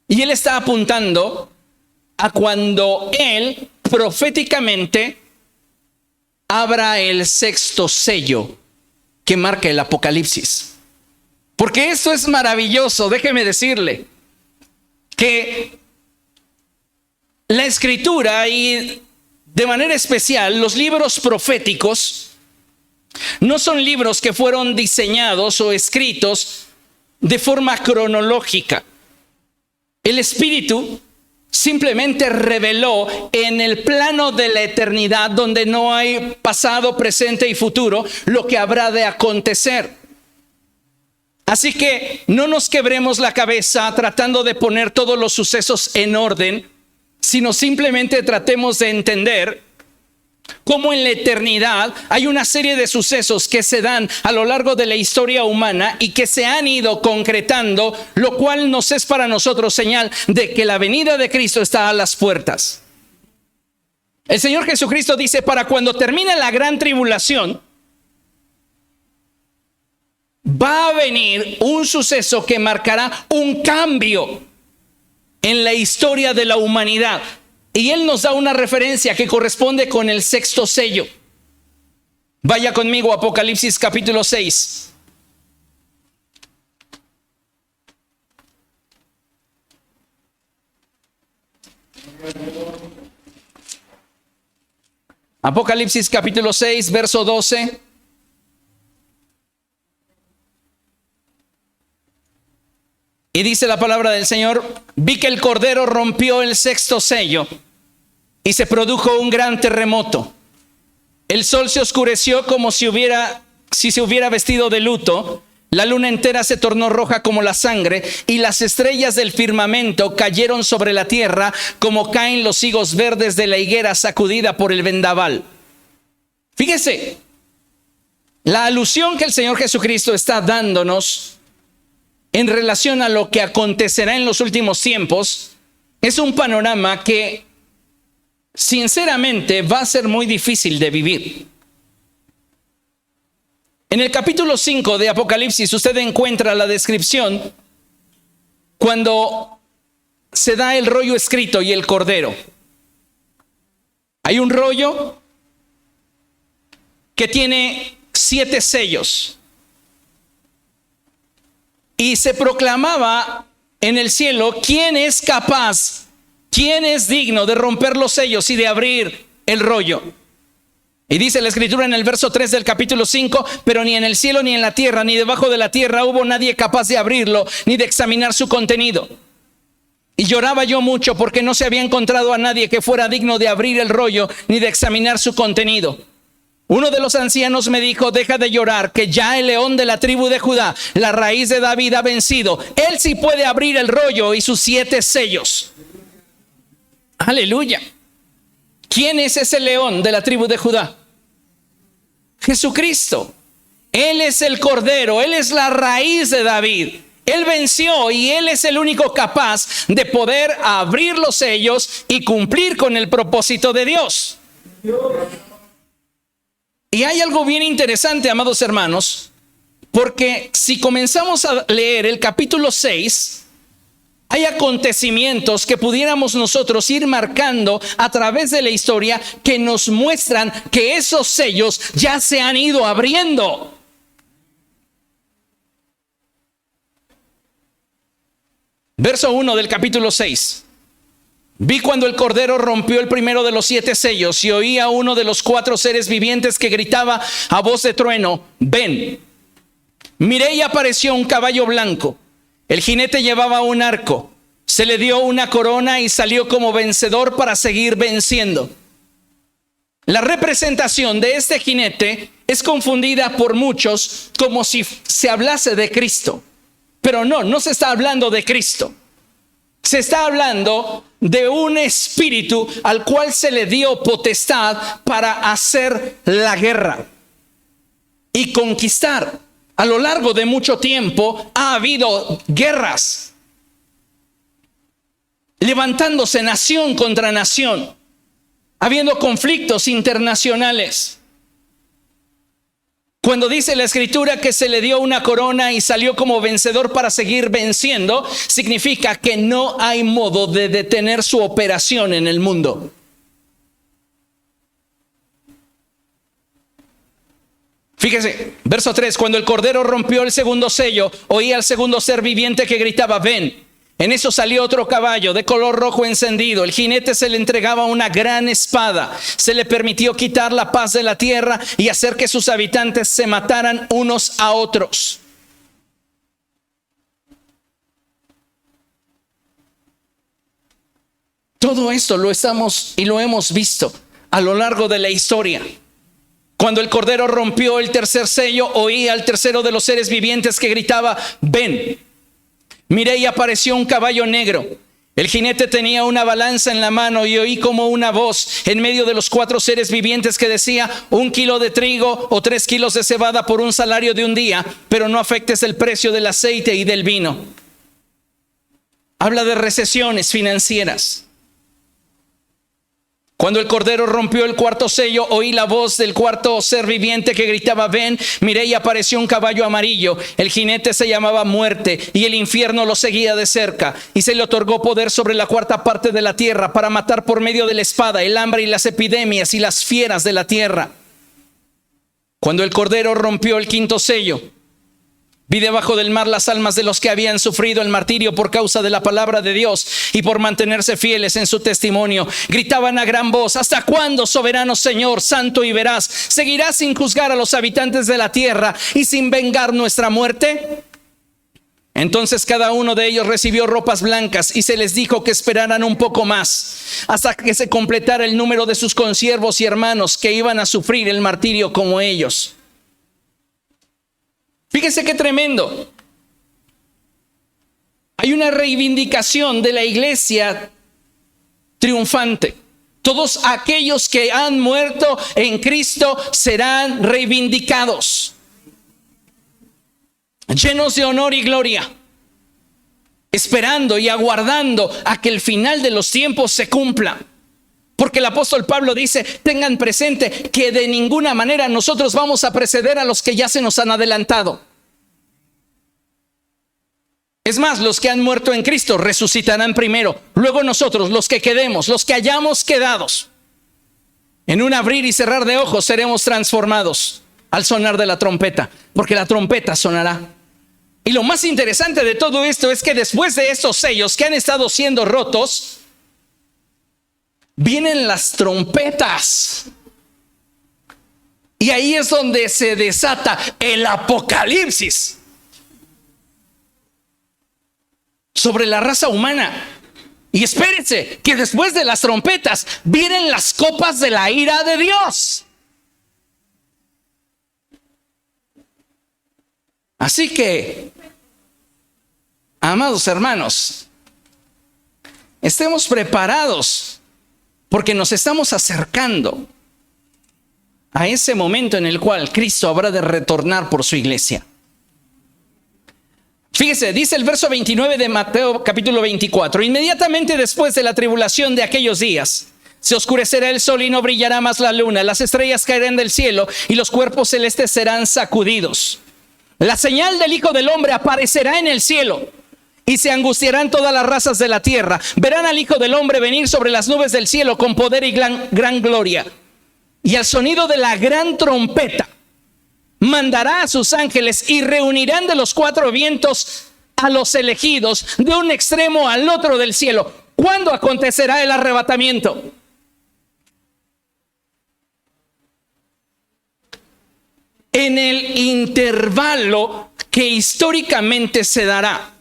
Y Él está apuntando a cuando Él proféticamente abra el sexto sello que marca el Apocalipsis. Porque esto es maravilloso, déjeme decirle que la Escritura, y de manera especial los libros proféticos, no son libros que fueron diseñados o escritos de forma cronológica. El Espíritu simplemente reveló en el plano de la eternidad, donde no hay pasado, presente y futuro, lo que habrá de acontecer. Así que no nos quebremos la cabeza tratando de poner todos los sucesos en orden, sino simplemente tratemos de entender cómo en la eternidad hay una serie de sucesos que se dan a lo largo de la historia humana y que se han ido concretando, lo cual nos es para nosotros señal de que la venida de Cristo está a las puertas. El Señor Jesucristo dice, para cuando termine la gran tribulación, va a venir un suceso que marcará un cambio en la historia de la humanidad. Y Él nos da una referencia que corresponde con el sexto sello. Vaya conmigo a Apocalipsis capítulo 6. Apocalipsis capítulo 6, verso 12. Y dice la palabra del Señor: vi que el Cordero rompió el sexto sello y se produjo un gran terremoto. El sol se oscureció como si se hubiera vestido de luto. La luna entera se tornó roja como la sangre y las estrellas del firmamento cayeron sobre la tierra como caen los higos verdes de la higuera sacudida por el vendaval. Fíjese, la alusión que el Señor Jesucristo está dándonos en relación a lo que acontecerá en los últimos tiempos es un panorama que sinceramente va a ser muy difícil de vivir. En el capítulo 5 de Apocalipsis usted encuentra la descripción cuando se da el rollo escrito y el Cordero. Hay un rollo que tiene 7 sellos. Y se proclamaba en el cielo quién es capaz, quién es digno de romper los sellos y de abrir el rollo. Y dice la Escritura en el verso 3 del capítulo 5, pero ni en el cielo, ni en la tierra, ni debajo de la tierra hubo nadie capaz de abrirlo, ni de examinar su contenido. Y lloraba yo mucho porque no se había encontrado a nadie que fuera digno de abrir el rollo, ni de examinar su contenido. Uno de los ancianos me dijo: deja de llorar, que ya el león de la tribu de Judá, la raíz de David, ha vencido. Él sí puede abrir el rollo y sus 7 sellos. Aleluya. ¿Quién es ese león de la tribu de Judá? Jesucristo. Él es el Cordero, Él es la raíz de David. Él venció y Él es el único capaz de poder abrir los sellos y cumplir con el propósito de Dios. Y hay algo bien interesante, amados hermanos, porque si comenzamos a leer el capítulo 6, hay acontecimientos que pudiéramos nosotros ir marcando a través de la historia que nos muestran que esos sellos ya se han ido abriendo. Verso 1 del capítulo 6. Vi cuando el Cordero rompió el primero de los 7 sellos y oí a uno de los 4 seres vivientes que gritaba a voz de trueno: ven. Miré y apareció un caballo blanco. El jinete llevaba un arco. Se le dio una corona y salió como vencedor para seguir venciendo. La representación de este jinete es confundida por muchos como si se hablase de Cristo. Pero no se está hablando de Cristo. Se está hablando de un espíritu al cual se le dio potestad para hacer la guerra y conquistar. A lo largo de mucho tiempo ha habido guerras, levantándose nación contra nación, habiendo conflictos internacionales. Cuando dice la Escritura que se le dio una corona y salió como vencedor para seguir venciendo, significa que no hay modo de detener su operación en el mundo. Fíjese, verso 3, cuando el Cordero rompió el segundo sello, oí al segundo ser viviente que gritaba: ven. En eso salió otro caballo de color rojo encendido. El jinete se le entregaba una gran espada. Se le permitió quitar la paz de la tierra y hacer que sus habitantes se mataran unos a otros. Todo esto lo hemos visto a lo largo de la historia. Cuando el Cordero rompió el tercer sello, oí al tercero de los seres vivientes que gritaba: ven. Miré y apareció un caballo negro. El jinete tenía una balanza en la mano y oí como una voz en medio de los 4 seres vivientes que decía: 1 kilo de trigo o 3 kilos de cebada por un salario de un día, pero no afectes el precio del aceite y del vino. Habla de recesiones financieras. Cuando el Cordero rompió el cuarto sello, oí la voz del cuarto ser viviente que gritaba: ven. Miré y apareció un caballo amarillo. El jinete se llamaba Muerte, y el infierno lo seguía de cerca. Y se le otorgó poder sobre la cuarta parte de la tierra, para matar por medio de la espada el hambre y las epidemias y las fieras de la tierra. Cuando el Cordero rompió el quinto sello, vi debajo del mar las almas de los que habían sufrido el martirio por causa de la palabra de Dios y por mantenerse fieles en su testimonio. Gritaban a gran voz: ¿hasta cuándo, soberano Señor, santo y veraz, seguirás sin juzgar a los habitantes de la tierra y sin vengar nuestra muerte? Entonces cada uno de ellos recibió ropas blancas, y se les dijo que esperaran un poco más, hasta que se completara el número de sus consiervos y hermanos que iban a sufrir el martirio como ellos. Fíjense qué tremendo. Hay una reivindicación de la iglesia triunfante. Todos aquellos que han muerto en Cristo serán reivindicados, llenos de honor y gloria, esperando y aguardando a que el final de los tiempos se cumpla. Porque el apóstol Pablo dice: tengan presente que de ninguna manera nosotros vamos a preceder a los que ya se nos han adelantado. Es más, los que han muerto en Cristo resucitarán primero. Luego nosotros, los que quedemos, los que hayamos quedados, en un abrir y cerrar de ojos seremos transformados al sonar de la trompeta, porque la trompeta sonará. Y lo más interesante de todo esto es que después de estos sellos que han estado siendo rotos, vienen las trompetas. Y ahí es donde se desata el apocalipsis sobre la raza humana. Y espérense, que después de las trompetas vienen las copas de la ira de Dios. Así que, amados hermanos, estemos preparados, porque nos estamos acercando a ese momento en el cual Cristo habrá de retornar por su iglesia. Fíjese, dice el verso 29 de Mateo capítulo 24: inmediatamente después de la tribulación de aquellos días, se oscurecerá el sol y no brillará más la luna, las estrellas caerán del cielo y los cuerpos celestes serán sacudidos. La señal del Hijo del Hombre aparecerá en el cielo, y se angustiarán todas las razas de la tierra. Verán al Hijo del Hombre venir sobre las nubes del cielo con poder y gran gloria. Y al sonido de la gran trompeta mandará a sus ángeles, y reunirán de los cuatro vientos a los elegidos de un extremo al otro del cielo. ¿Cuándo acontecerá el arrebatamiento? En el intervalo que históricamente se dará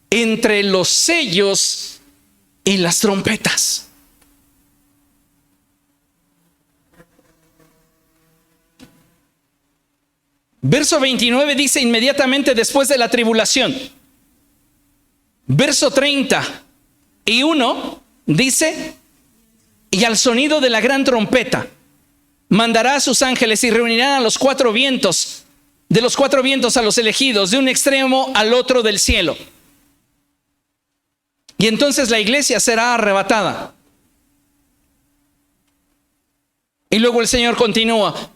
entre los sellos y las trompetas. Verso 29 dice: inmediatamente después de la tribulación. Verso 30:1 dice: y al sonido de la gran trompeta mandará a sus ángeles, y reunirán a los cuatro vientos, de los cuatro vientos a los elegidos, de un extremo al otro del cielo. Y entonces la iglesia será arrebatada. Y luego el Señor continúa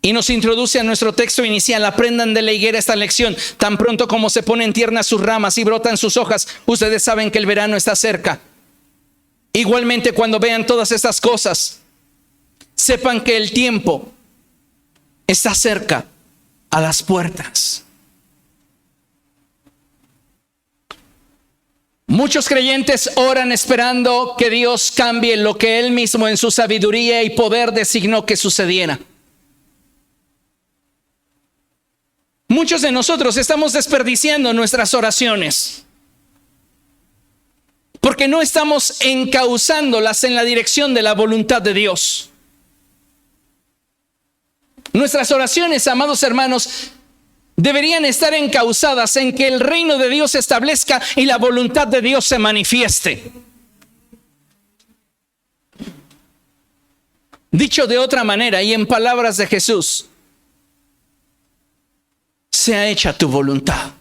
y nos introduce a nuestro texto inicial: aprendan de la higuera esta lección. Tan pronto como se ponen tiernas sus ramas y brotan sus hojas, ustedes saben que el verano está cerca. Igualmente, cuando vean todas estas cosas, sepan que el tiempo está cerca, a las puertas. Muchos creyentes oran esperando que Dios cambie lo que Él mismo en su sabiduría y poder designó que sucediera. Muchos de nosotros estamos desperdiciando nuestras oraciones porque no estamos encauzándolas en la dirección de la voluntad de Dios. Nuestras oraciones, amados hermanos, deberían estar encauzadas en que el reino de Dios se establezca y la voluntad de Dios se manifieste. Dicho de otra manera y en palabras de Jesús: sea hecha tu voluntad.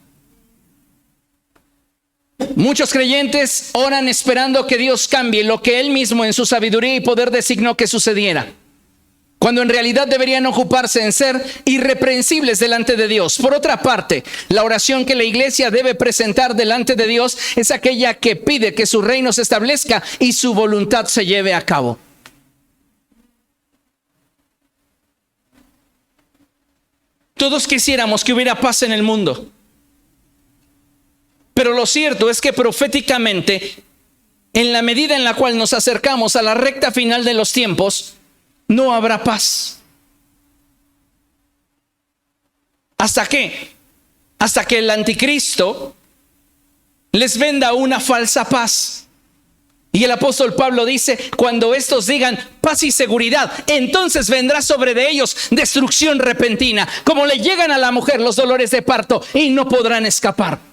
Muchos creyentes oran esperando que Dios cambie lo que Él mismo en su sabiduría y poder designó que sucediera, cuando en realidad deberían ocuparse en ser irreprensibles delante de Dios. Por otra parte, la oración que la iglesia debe presentar delante de Dios es aquella que pide que su reino se establezca y su voluntad se lleve a cabo. Todos quisiéramos que hubiera paz en el mundo, pero lo cierto es que proféticamente, en la medida en la cual nos acercamos a la recta final de los tiempos, no habrá paz. ¿Hasta qué? Hasta que el anticristo les venda una falsa paz. Y el apóstol Pablo dice, cuando estos digan paz y seguridad, entonces vendrá sobre de ellos destrucción repentina, como le llegan a la mujer los dolores de parto y no podrán escapar.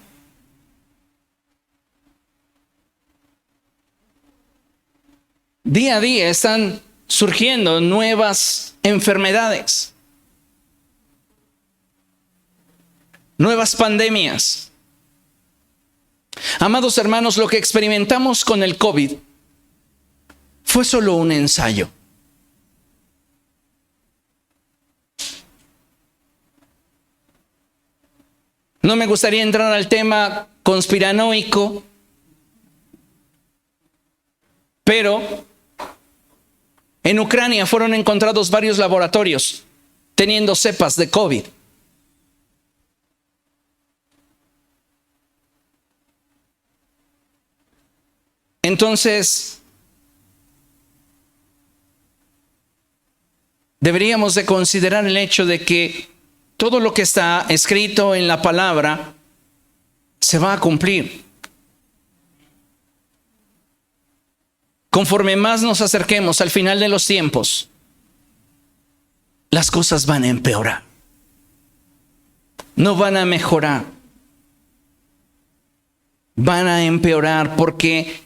Día a día están surgiendo nuevas enfermedades, nuevas pandemias. Amados hermanos, lo que experimentamos con el COVID fue solo un ensayo. No me gustaría entrar al tema conspiranoico, pero en Ucrania fueron encontrados varios laboratorios teniendo cepas de COVID. Entonces, deberíamos de considerar el hecho de que todo lo que está escrito en la palabra se va a cumplir. Conforme más nos acerquemos al final de los tiempos, las cosas van a empeorar. No van a mejorar. Van a empeorar porque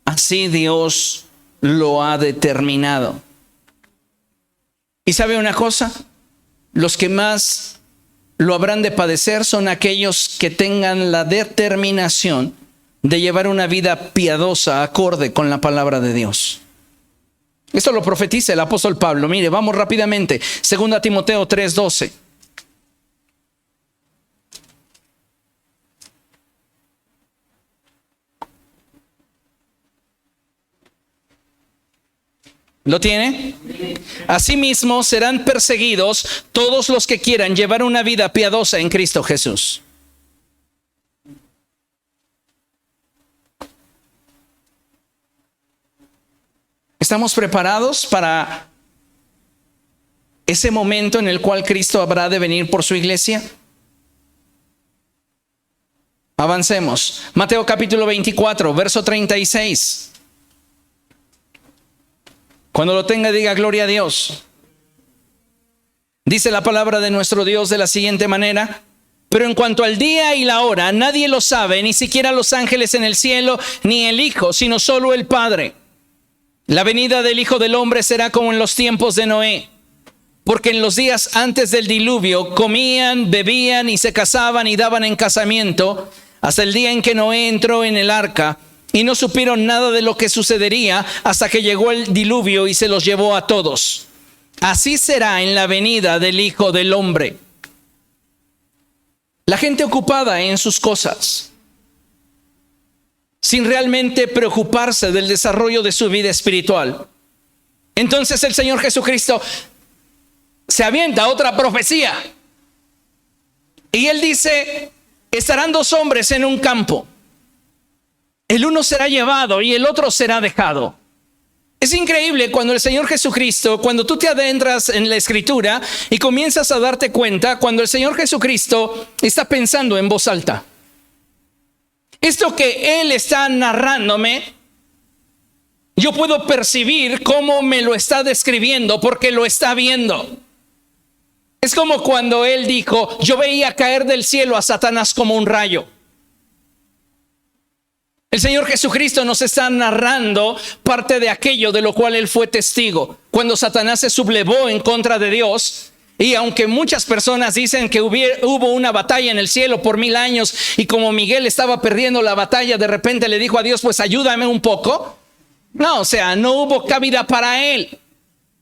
así Dios lo ha determinado. ¿Y sabe una cosa? Los que más lo habrán de padecer son aquellos que tengan la determinación de llevar una vida piadosa acorde con la palabra de Dios. Esto lo profetiza el apóstol Pablo. Mire, vamos rápidamente. 2 Timoteo 3:12. ¿Lo tiene? Asimismo serán perseguidos todos los que quieran llevar una vida piadosa en Cristo Jesús. ¿Estamos preparados para ese momento en el cual Cristo habrá de venir por su iglesia? Avancemos. Mateo capítulo 24, verso 36. Cuando lo tenga, diga gloria a Dios. Dice la palabra de nuestro Dios de la siguiente manera: pero en cuanto al día y la hora, nadie lo sabe, ni siquiera los ángeles en el cielo, ni el Hijo, sino solo el Padre. La venida del Hijo del Hombre será como en los tiempos de Noé, porque en los días antes del diluvio comían, bebían y se casaban y daban en casamiento, hasta el día en que Noé entró en el arca, y no supieron nada de lo que sucedería hasta que llegó el diluvio y se los llevó a todos. Así será en la venida del Hijo del Hombre. La gente ocupada en sus cosas, sin realmente preocuparse del desarrollo de su vida espiritual. Entonces el Señor Jesucristo se avienta otra profecía. Y Él dice, estarán dos hombres en un campo. El uno será llevado y el otro será dejado. Es increíble cuando el Señor Jesucristo, cuando tú te adentras en la Escritura y comienzas a darte cuenta, cuando el Señor Jesucristo está pensando en voz alta. Esto que Él está narrándome, yo puedo percibir cómo me lo está describiendo porque lo está viendo. Es como cuando Él dijo, yo veía caer del cielo a Satanás como un rayo. El Señor Jesucristo nos está narrando parte de aquello de lo cual Él fue testigo. Cuando Satanás se sublevó en contra de Dios, Y aunque muchas personas dicen que hubo una batalla en el cielo por 1000 años y como Miguel estaba perdiendo la batalla, de repente le dijo a Dios, pues ayúdame un poco. No, o sea, no hubo cabida para él.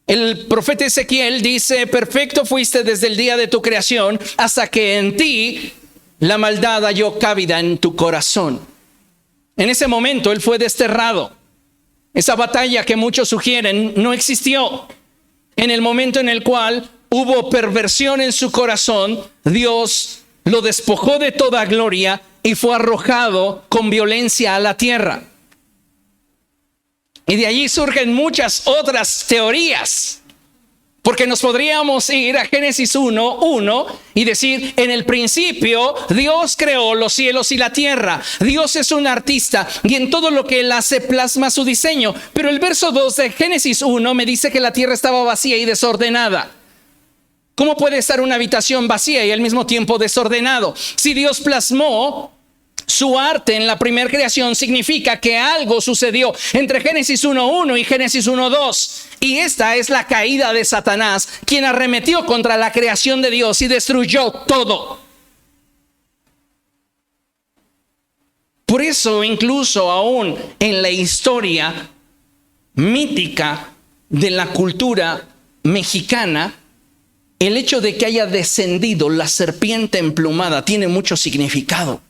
El profeta Ezequiel dice, perfecto fuiste desde el día de tu creación hasta que en ti la maldad halló cabida en tu corazón. En ese momento él fue desterrado. Esa batalla que muchos sugieren no existió. En el momento en el cual hubo perversión en su corazón, Dios lo despojó de toda gloria y fue arrojado con violencia a la tierra. Y de allí surgen muchas otras teorías, porque nos podríamos ir a Génesis 1:1 y decir, en el principio Dios creó los cielos y la tierra. Dios es un artista y en todo lo que él hace plasma su diseño. Pero el verso 2 de Génesis 1 me dice que la tierra estaba vacía y desordenada. ¿Cómo puede estar una habitación vacía y al mismo tiempo desordenado? Si Dios plasmó su arte en la primera creación, significa que algo sucedió entre Génesis 1:1 y Génesis 1:2. Y esta es la caída de Satanás, quien arremetió contra la creación de Dios y destruyó todo. Por eso, incluso aún en la historia mítica de la cultura mexicana, el hecho de que haya descendido la serpiente emplumada tiene mucho significado.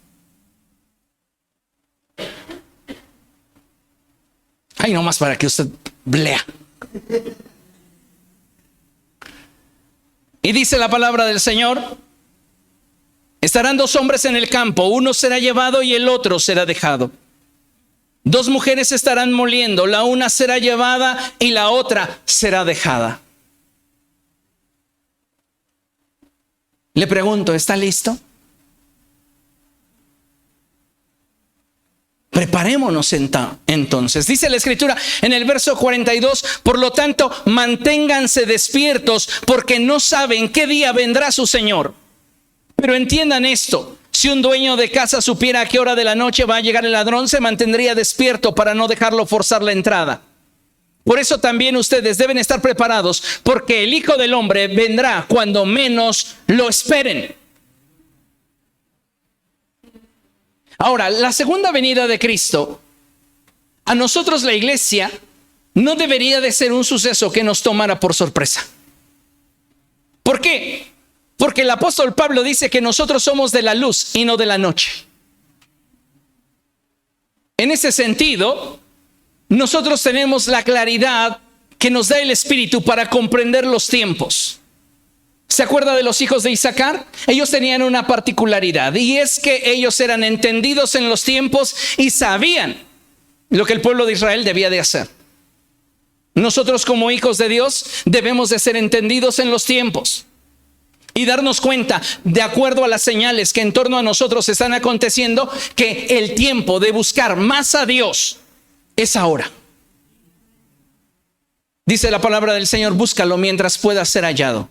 Ay, nomás para que usted lea. Y dice la palabra del Señor, estarán 2 hombres en el campo, uno será llevado y el otro será dejado. 2 mujeres estarán moliendo, la una será llevada y la otra será dejada. Le pregunto, ¿está listo? Preparémonos entonces. Dice la Escritura en el verso 42, por lo tanto, manténganse despiertos porque no saben qué día vendrá su Señor. Pero entiendan esto, si un dueño de casa supiera a qué hora de la noche va a llegar el ladrón, se mantendría despierto para no dejarlo forzar la entrada. Por eso también ustedes deben estar preparados, porque el Hijo del Hombre vendrá cuando menos lo esperen. Ahora, la segunda venida de Cristo, a nosotros la iglesia, no debería de ser un suceso que nos tomara por sorpresa. ¿Por qué? Porque el apóstol Pablo dice que nosotros somos de la luz y no de la noche. En ese sentido, nosotros tenemos la claridad que nos da el Espíritu para comprender los tiempos. ¿Se acuerda de los hijos de Isaacar? Ellos tenían una particularidad, y es que ellos eran entendidos en los tiempos y sabían lo que el pueblo de Israel debía de hacer. Nosotros como hijos de Dios debemos de ser entendidos en los tiempos y darnos cuenta, de acuerdo a las señales que en torno a nosotros están aconteciendo, que el tiempo de buscar más a Dios es ahora. Dice la palabra del Señor, búscalo mientras pueda ser hallado.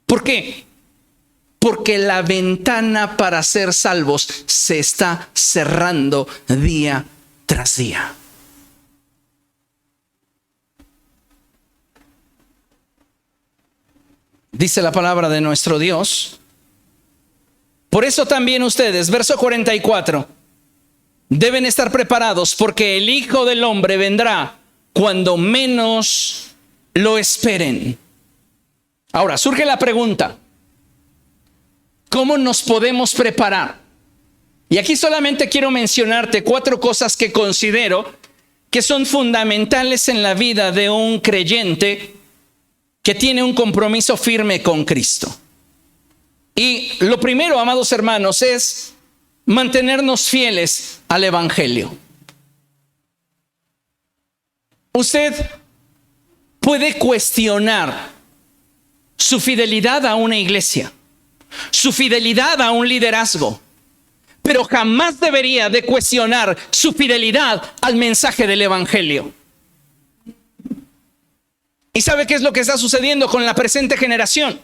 ¿Por qué? Porque la ventana para ser salvos se está cerrando día tras día. Dice la palabra de nuestro Dios. Por eso también ustedes, verso 44, deben estar preparados porque el Hijo del Hombre vendrá cuando menos lo esperen. Ahora, surge la pregunta, ¿cómo nos podemos preparar? Y aquí solamente quiero mencionarte 4 cosas que considero que son fundamentales en la vida de un creyente que tiene un compromiso firme con Cristo. Y lo primero, amados hermanos, es mantenernos fieles al Evangelio. Usted puede cuestionar su fidelidad a una iglesia, su fidelidad a un liderazgo, pero jamás debería de cuestionar su fidelidad al mensaje del Evangelio. ¿Y sabe qué es lo que está sucediendo con la presente generación?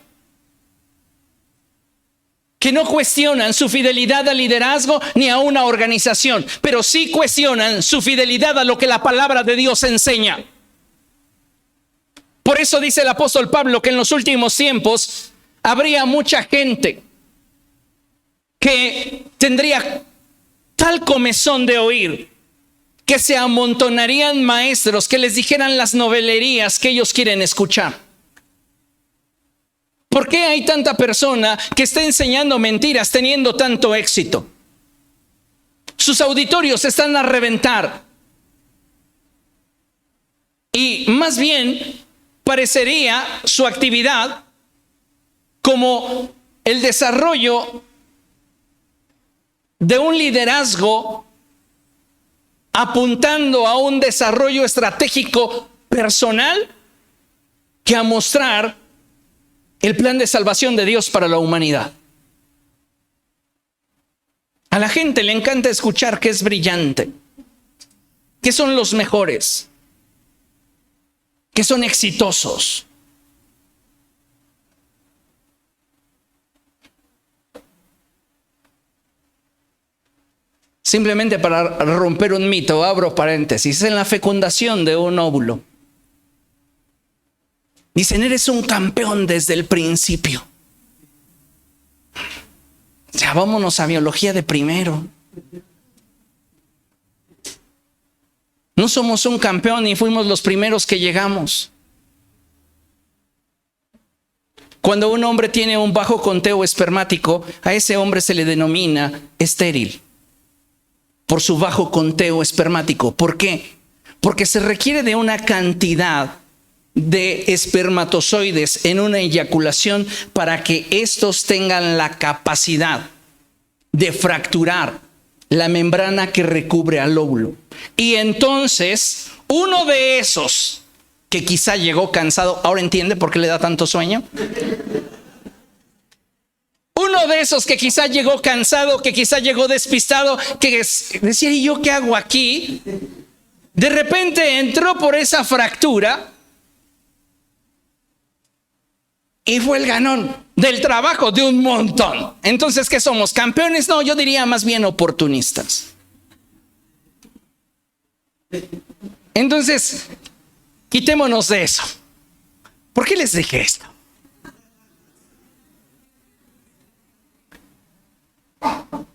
Que no cuestionan su fidelidad al liderazgo ni a una organización, pero sí cuestionan su fidelidad a lo que la palabra de Dios enseña. Por eso dice el apóstol Pablo que en los últimos tiempos habría mucha gente que tendría tal comezón de oír que se amontonarían maestros que les dijeran las novelerías que ellos quieren escuchar. ¿Por qué hay tanta persona que está enseñando mentiras teniendo tanto éxito? Sus auditorios están a reventar. Y más bien parecería su actividad como el desarrollo de un liderazgo apuntando a un desarrollo estratégico personal que a mostrar el plan de salvación de Dios para la humanidad. A la gente le encanta escuchar que es brillante, que son los mejores, que son exitosos. Simplemente para romper un mito, abro paréntesis, en la fecundación de un óvulo, dicen, eres un campeón desde el principio. Ya vámonos a biología de primero. No somos un campeón y fuimos los primeros que llegamos. Cuando un hombre tiene un bajo conteo espermático, a ese hombre se le denomina estéril por su bajo conteo espermático. ¿Por qué? Porque se requiere de una cantidad de espermatozoides en una eyaculación para que estos tengan la capacidad de fracturar la membrana que recubre al óvulo. Y entonces, uno de esos que quizá llegó cansado, ¿ahora entiende por qué le da tanto sueño? Uno de esos que quizá llegó cansado, que quizá llegó despistado, que decía, ¿y yo qué hago aquí? De repente entró por esa fractura y fue el ganón del trabajo de un montón. Entonces, ¿qué somos? ¿Campeones? No, yo diría más bien oportunistas. Entonces, quitémonos de eso. ¿Por qué les dije esto?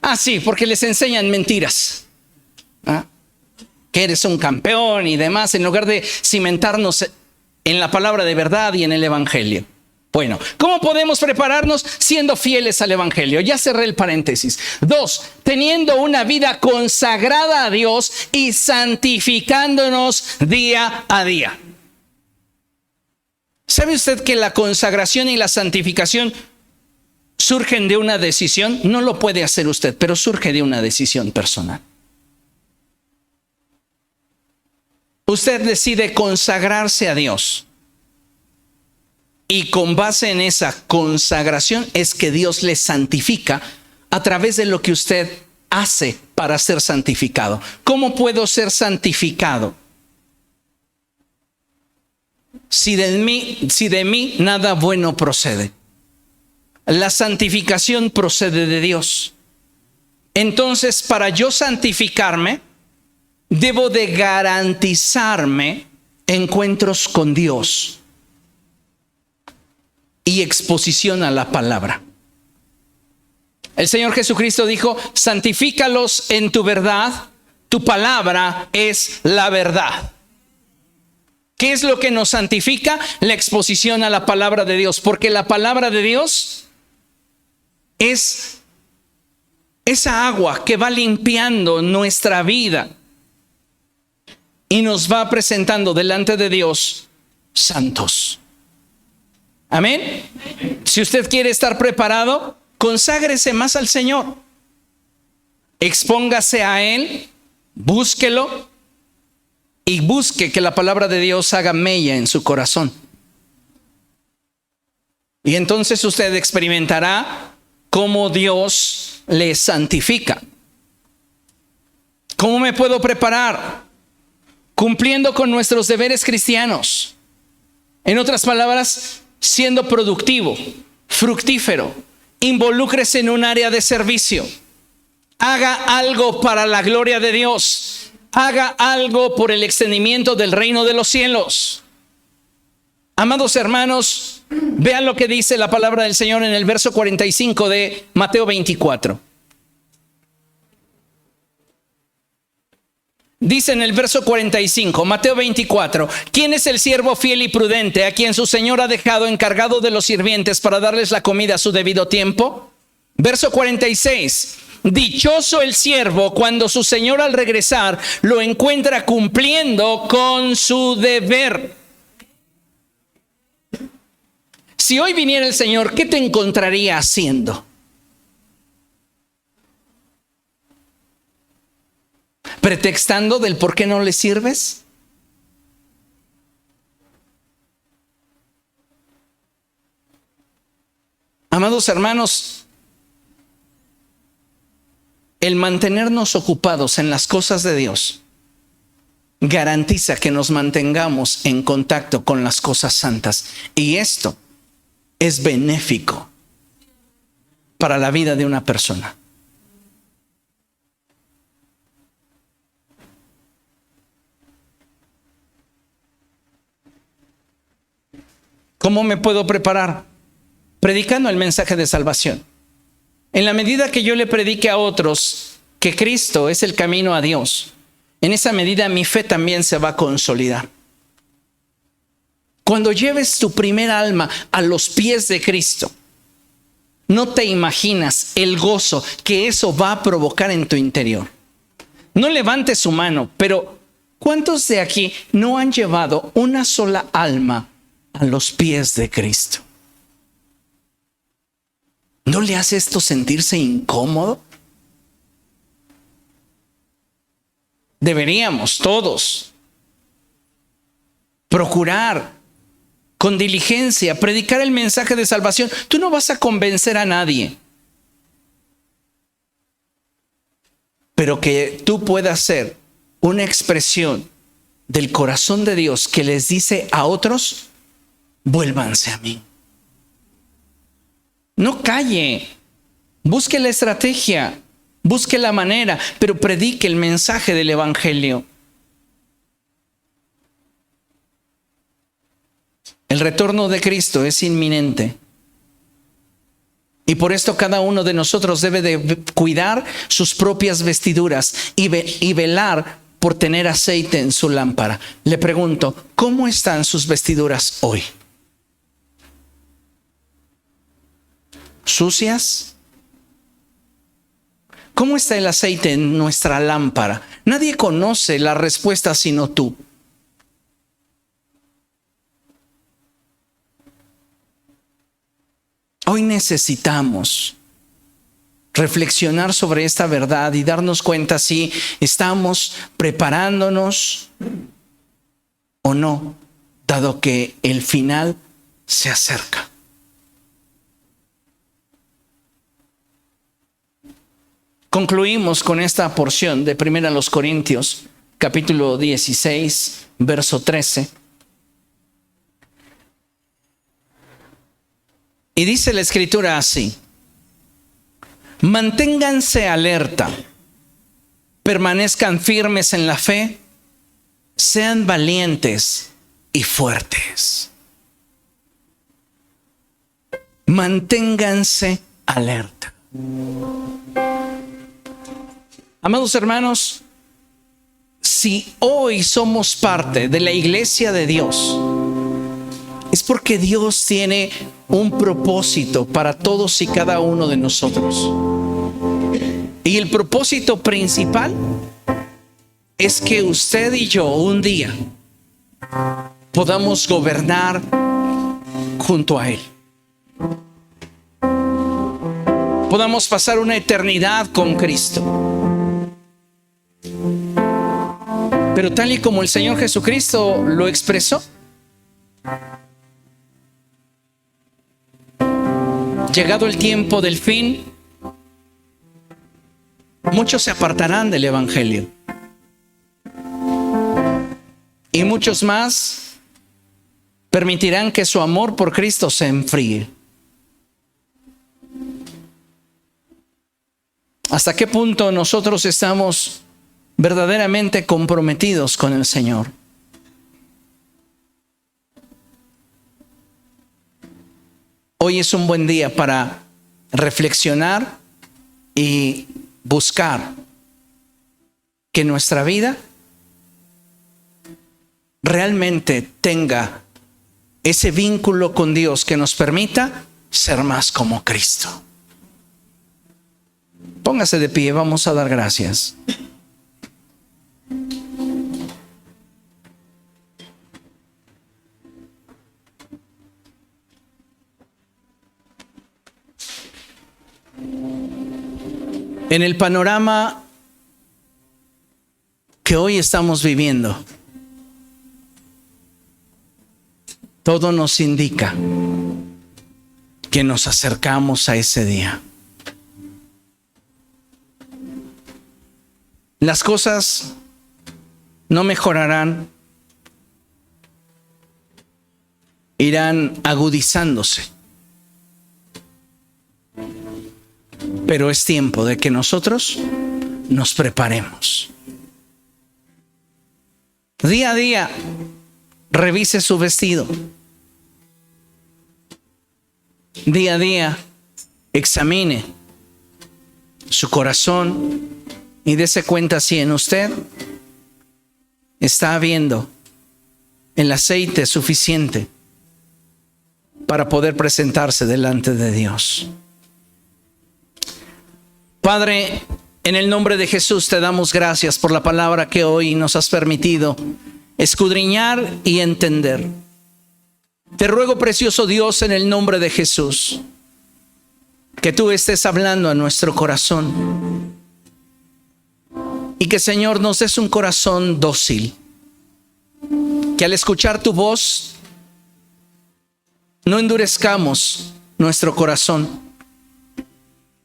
Ah, sí, porque les enseñan mentiras. ¿Ah? Que eres un campeón y demás, en lugar de cimentarnos en la palabra de verdad y en el evangelio. Bueno, ¿cómo podemos prepararnos? Siendo fieles al evangelio. Ya cerré el paréntesis. 2, teniendo una vida consagrada a Dios y santificándonos día a día. ¿Sabe usted que la consagración y la santificación surgen de una decisión? No lo puede hacer usted, pero surge de una decisión personal. Usted decide consagrarse a Dios. Y con base en esa consagración es que Dios le santifica a través de lo que usted hace para ser santificado. ¿Cómo puedo ser santificado? Si de mí nada bueno procede. La santificación procede de Dios. Entonces, para yo santificarme, debo de garantizarme encuentros con Dios y exposición a la palabra. El Señor Jesucristo dijo, santifícalos en tu verdad, tu palabra es la verdad. ¿Qué es lo que nos santifica? La exposición a la palabra de Dios, porque la palabra de Dios es esa agua que va limpiando nuestra vida y nos va presentando delante de Dios santos. Amén. Si usted quiere estar preparado, conságrese más al Señor. Expóngase a Él, búsquelo y busque que la palabra de Dios haga mella en su corazón. Y entonces usted experimentará cómo Dios le santifica. ¿Cómo me puedo preparar? Cumpliendo con nuestros deberes cristianos. En otras palabras, siendo productivo, fructífero, involúcrese en un área de servicio, haga algo para la gloria de Dios, haga algo por el extendimiento del reino de los cielos. Amados hermanos, vean lo que dice la palabra del Señor en el verso 45 de Mateo 24. Dice en el verso 45, Mateo 24, ¿quién es el siervo fiel y prudente a quien su señor ha dejado encargado de los sirvientes para darles la comida a su debido tiempo? Verso 46, dichoso el siervo cuando su señor al regresar lo encuentra cumpliendo con su deber. Si hoy viniera el Señor, ¿qué te encontraría haciendo? ¿Pretextando del por qué no le sirves? Amados hermanos, el mantenernos ocupados en las cosas de Dios garantiza que nos mantengamos en contacto con las cosas santas. Y esto es benéfico para la vida de una persona. ¿Cómo me puedo preparar? Predicando el mensaje de salvación. En la medida que yo le predique a otros que Cristo es el camino a Dios, en esa medida mi fe también se va a consolidar. Cuando lleves tu primer alma a los pies de Cristo, no te imaginas el gozo que eso va a provocar en tu interior. No levantes su mano, pero ¿cuántos de aquí no han llevado una sola alma a los pies de Cristo? ¿No le hace esto sentirse incómodo? Deberíamos todos procurar con diligencia predicar el mensaje de salvación. Tú no vas a convencer a nadie, pero que tú puedas ser una expresión del corazón de Dios que les dice a otros: vuélvanse a mí. No calle, busque la estrategia, busque la manera, pero predique el mensaje del evangelio. El retorno de Cristo es inminente. Y por esto cada uno de nosotros debe de cuidar sus propias vestiduras y velar por tener aceite en su lámpara. Le pregunto, ¿cómo están sus vestiduras hoy? ¿Sucias? ¿Cómo está el aceite en nuestra lámpara? Nadie conoce la respuesta sino tú. Hoy necesitamos reflexionar sobre esta verdad y darnos cuenta si estamos preparándonos o no, dado que el final se acerca. Concluimos con esta porción de 1 Corintios, capítulo 16, verso 13. Y dice la Escritura así: manténganse alerta, permanezcan firmes en la fe, sean valientes y fuertes. Manténganse alerta. Amados hermanos, si hoy somos parte de la iglesia de Dios, es porque Dios tiene un propósito para todos y cada uno de nosotros. Y el propósito principal es que usted y yo un día podamos gobernar junto a Él. Podamos pasar una eternidad con Cristo. Pero tal y como el Señor Jesucristo lo expresó, llegado el tiempo del fin, muchos se apartarán del evangelio y muchos más permitirán que su amor por Cristo se enfríe. ¿Hasta qué punto nosotros estamos verdaderamente comprometidos con el Señor? Hoy es un buen día para reflexionar y buscar que nuestra vida realmente tenga ese vínculo con Dios que nos permita ser más como Cristo. Póngase de pie, vamos a dar gracias. En el panorama que hoy estamos viviendo, todo nos indica que nos acercamos a ese día. Las cosas no mejorarán, irán agudizándose. Pero es tiempo de que nosotros nos preparemos. Día a día, revise su vestido. Día a día, examine su corazón y dése cuenta si en usted está habiendo el aceite suficiente para poder presentarse delante de Dios. Padre, en el nombre de Jesús te damos gracias por la palabra que hoy nos has permitido escudriñar y entender. Te ruego, precioso Dios, en el nombre de Jesús, que tú estés hablando a nuestro corazón y que, Señor, nos des un corazón dócil, que al escuchar tu voz no endurezcamos nuestro corazón,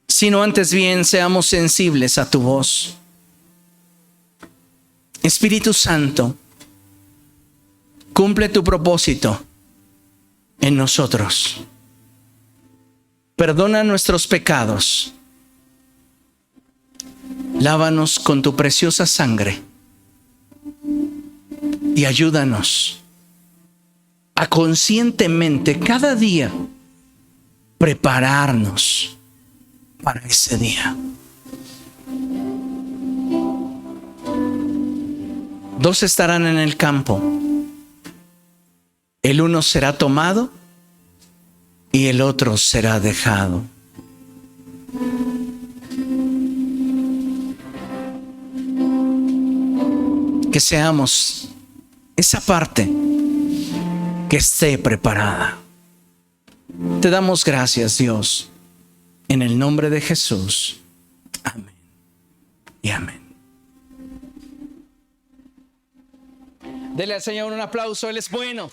sino antes bien seamos sensibles a tu voz. Espíritu Santo, cumple tu propósito en nosotros. Perdona nuestros pecados. Lávanos con tu preciosa sangre y ayúdanos a conscientemente cada día prepararnos para ese día. Dos estarán en el campo. El uno será tomado y el otro será dejado. Que seamos esa parte que esté preparada. Te damos gracias, Dios, en el nombre de Jesús. Amén y amén. Dele al Señor un aplauso, Él es bueno.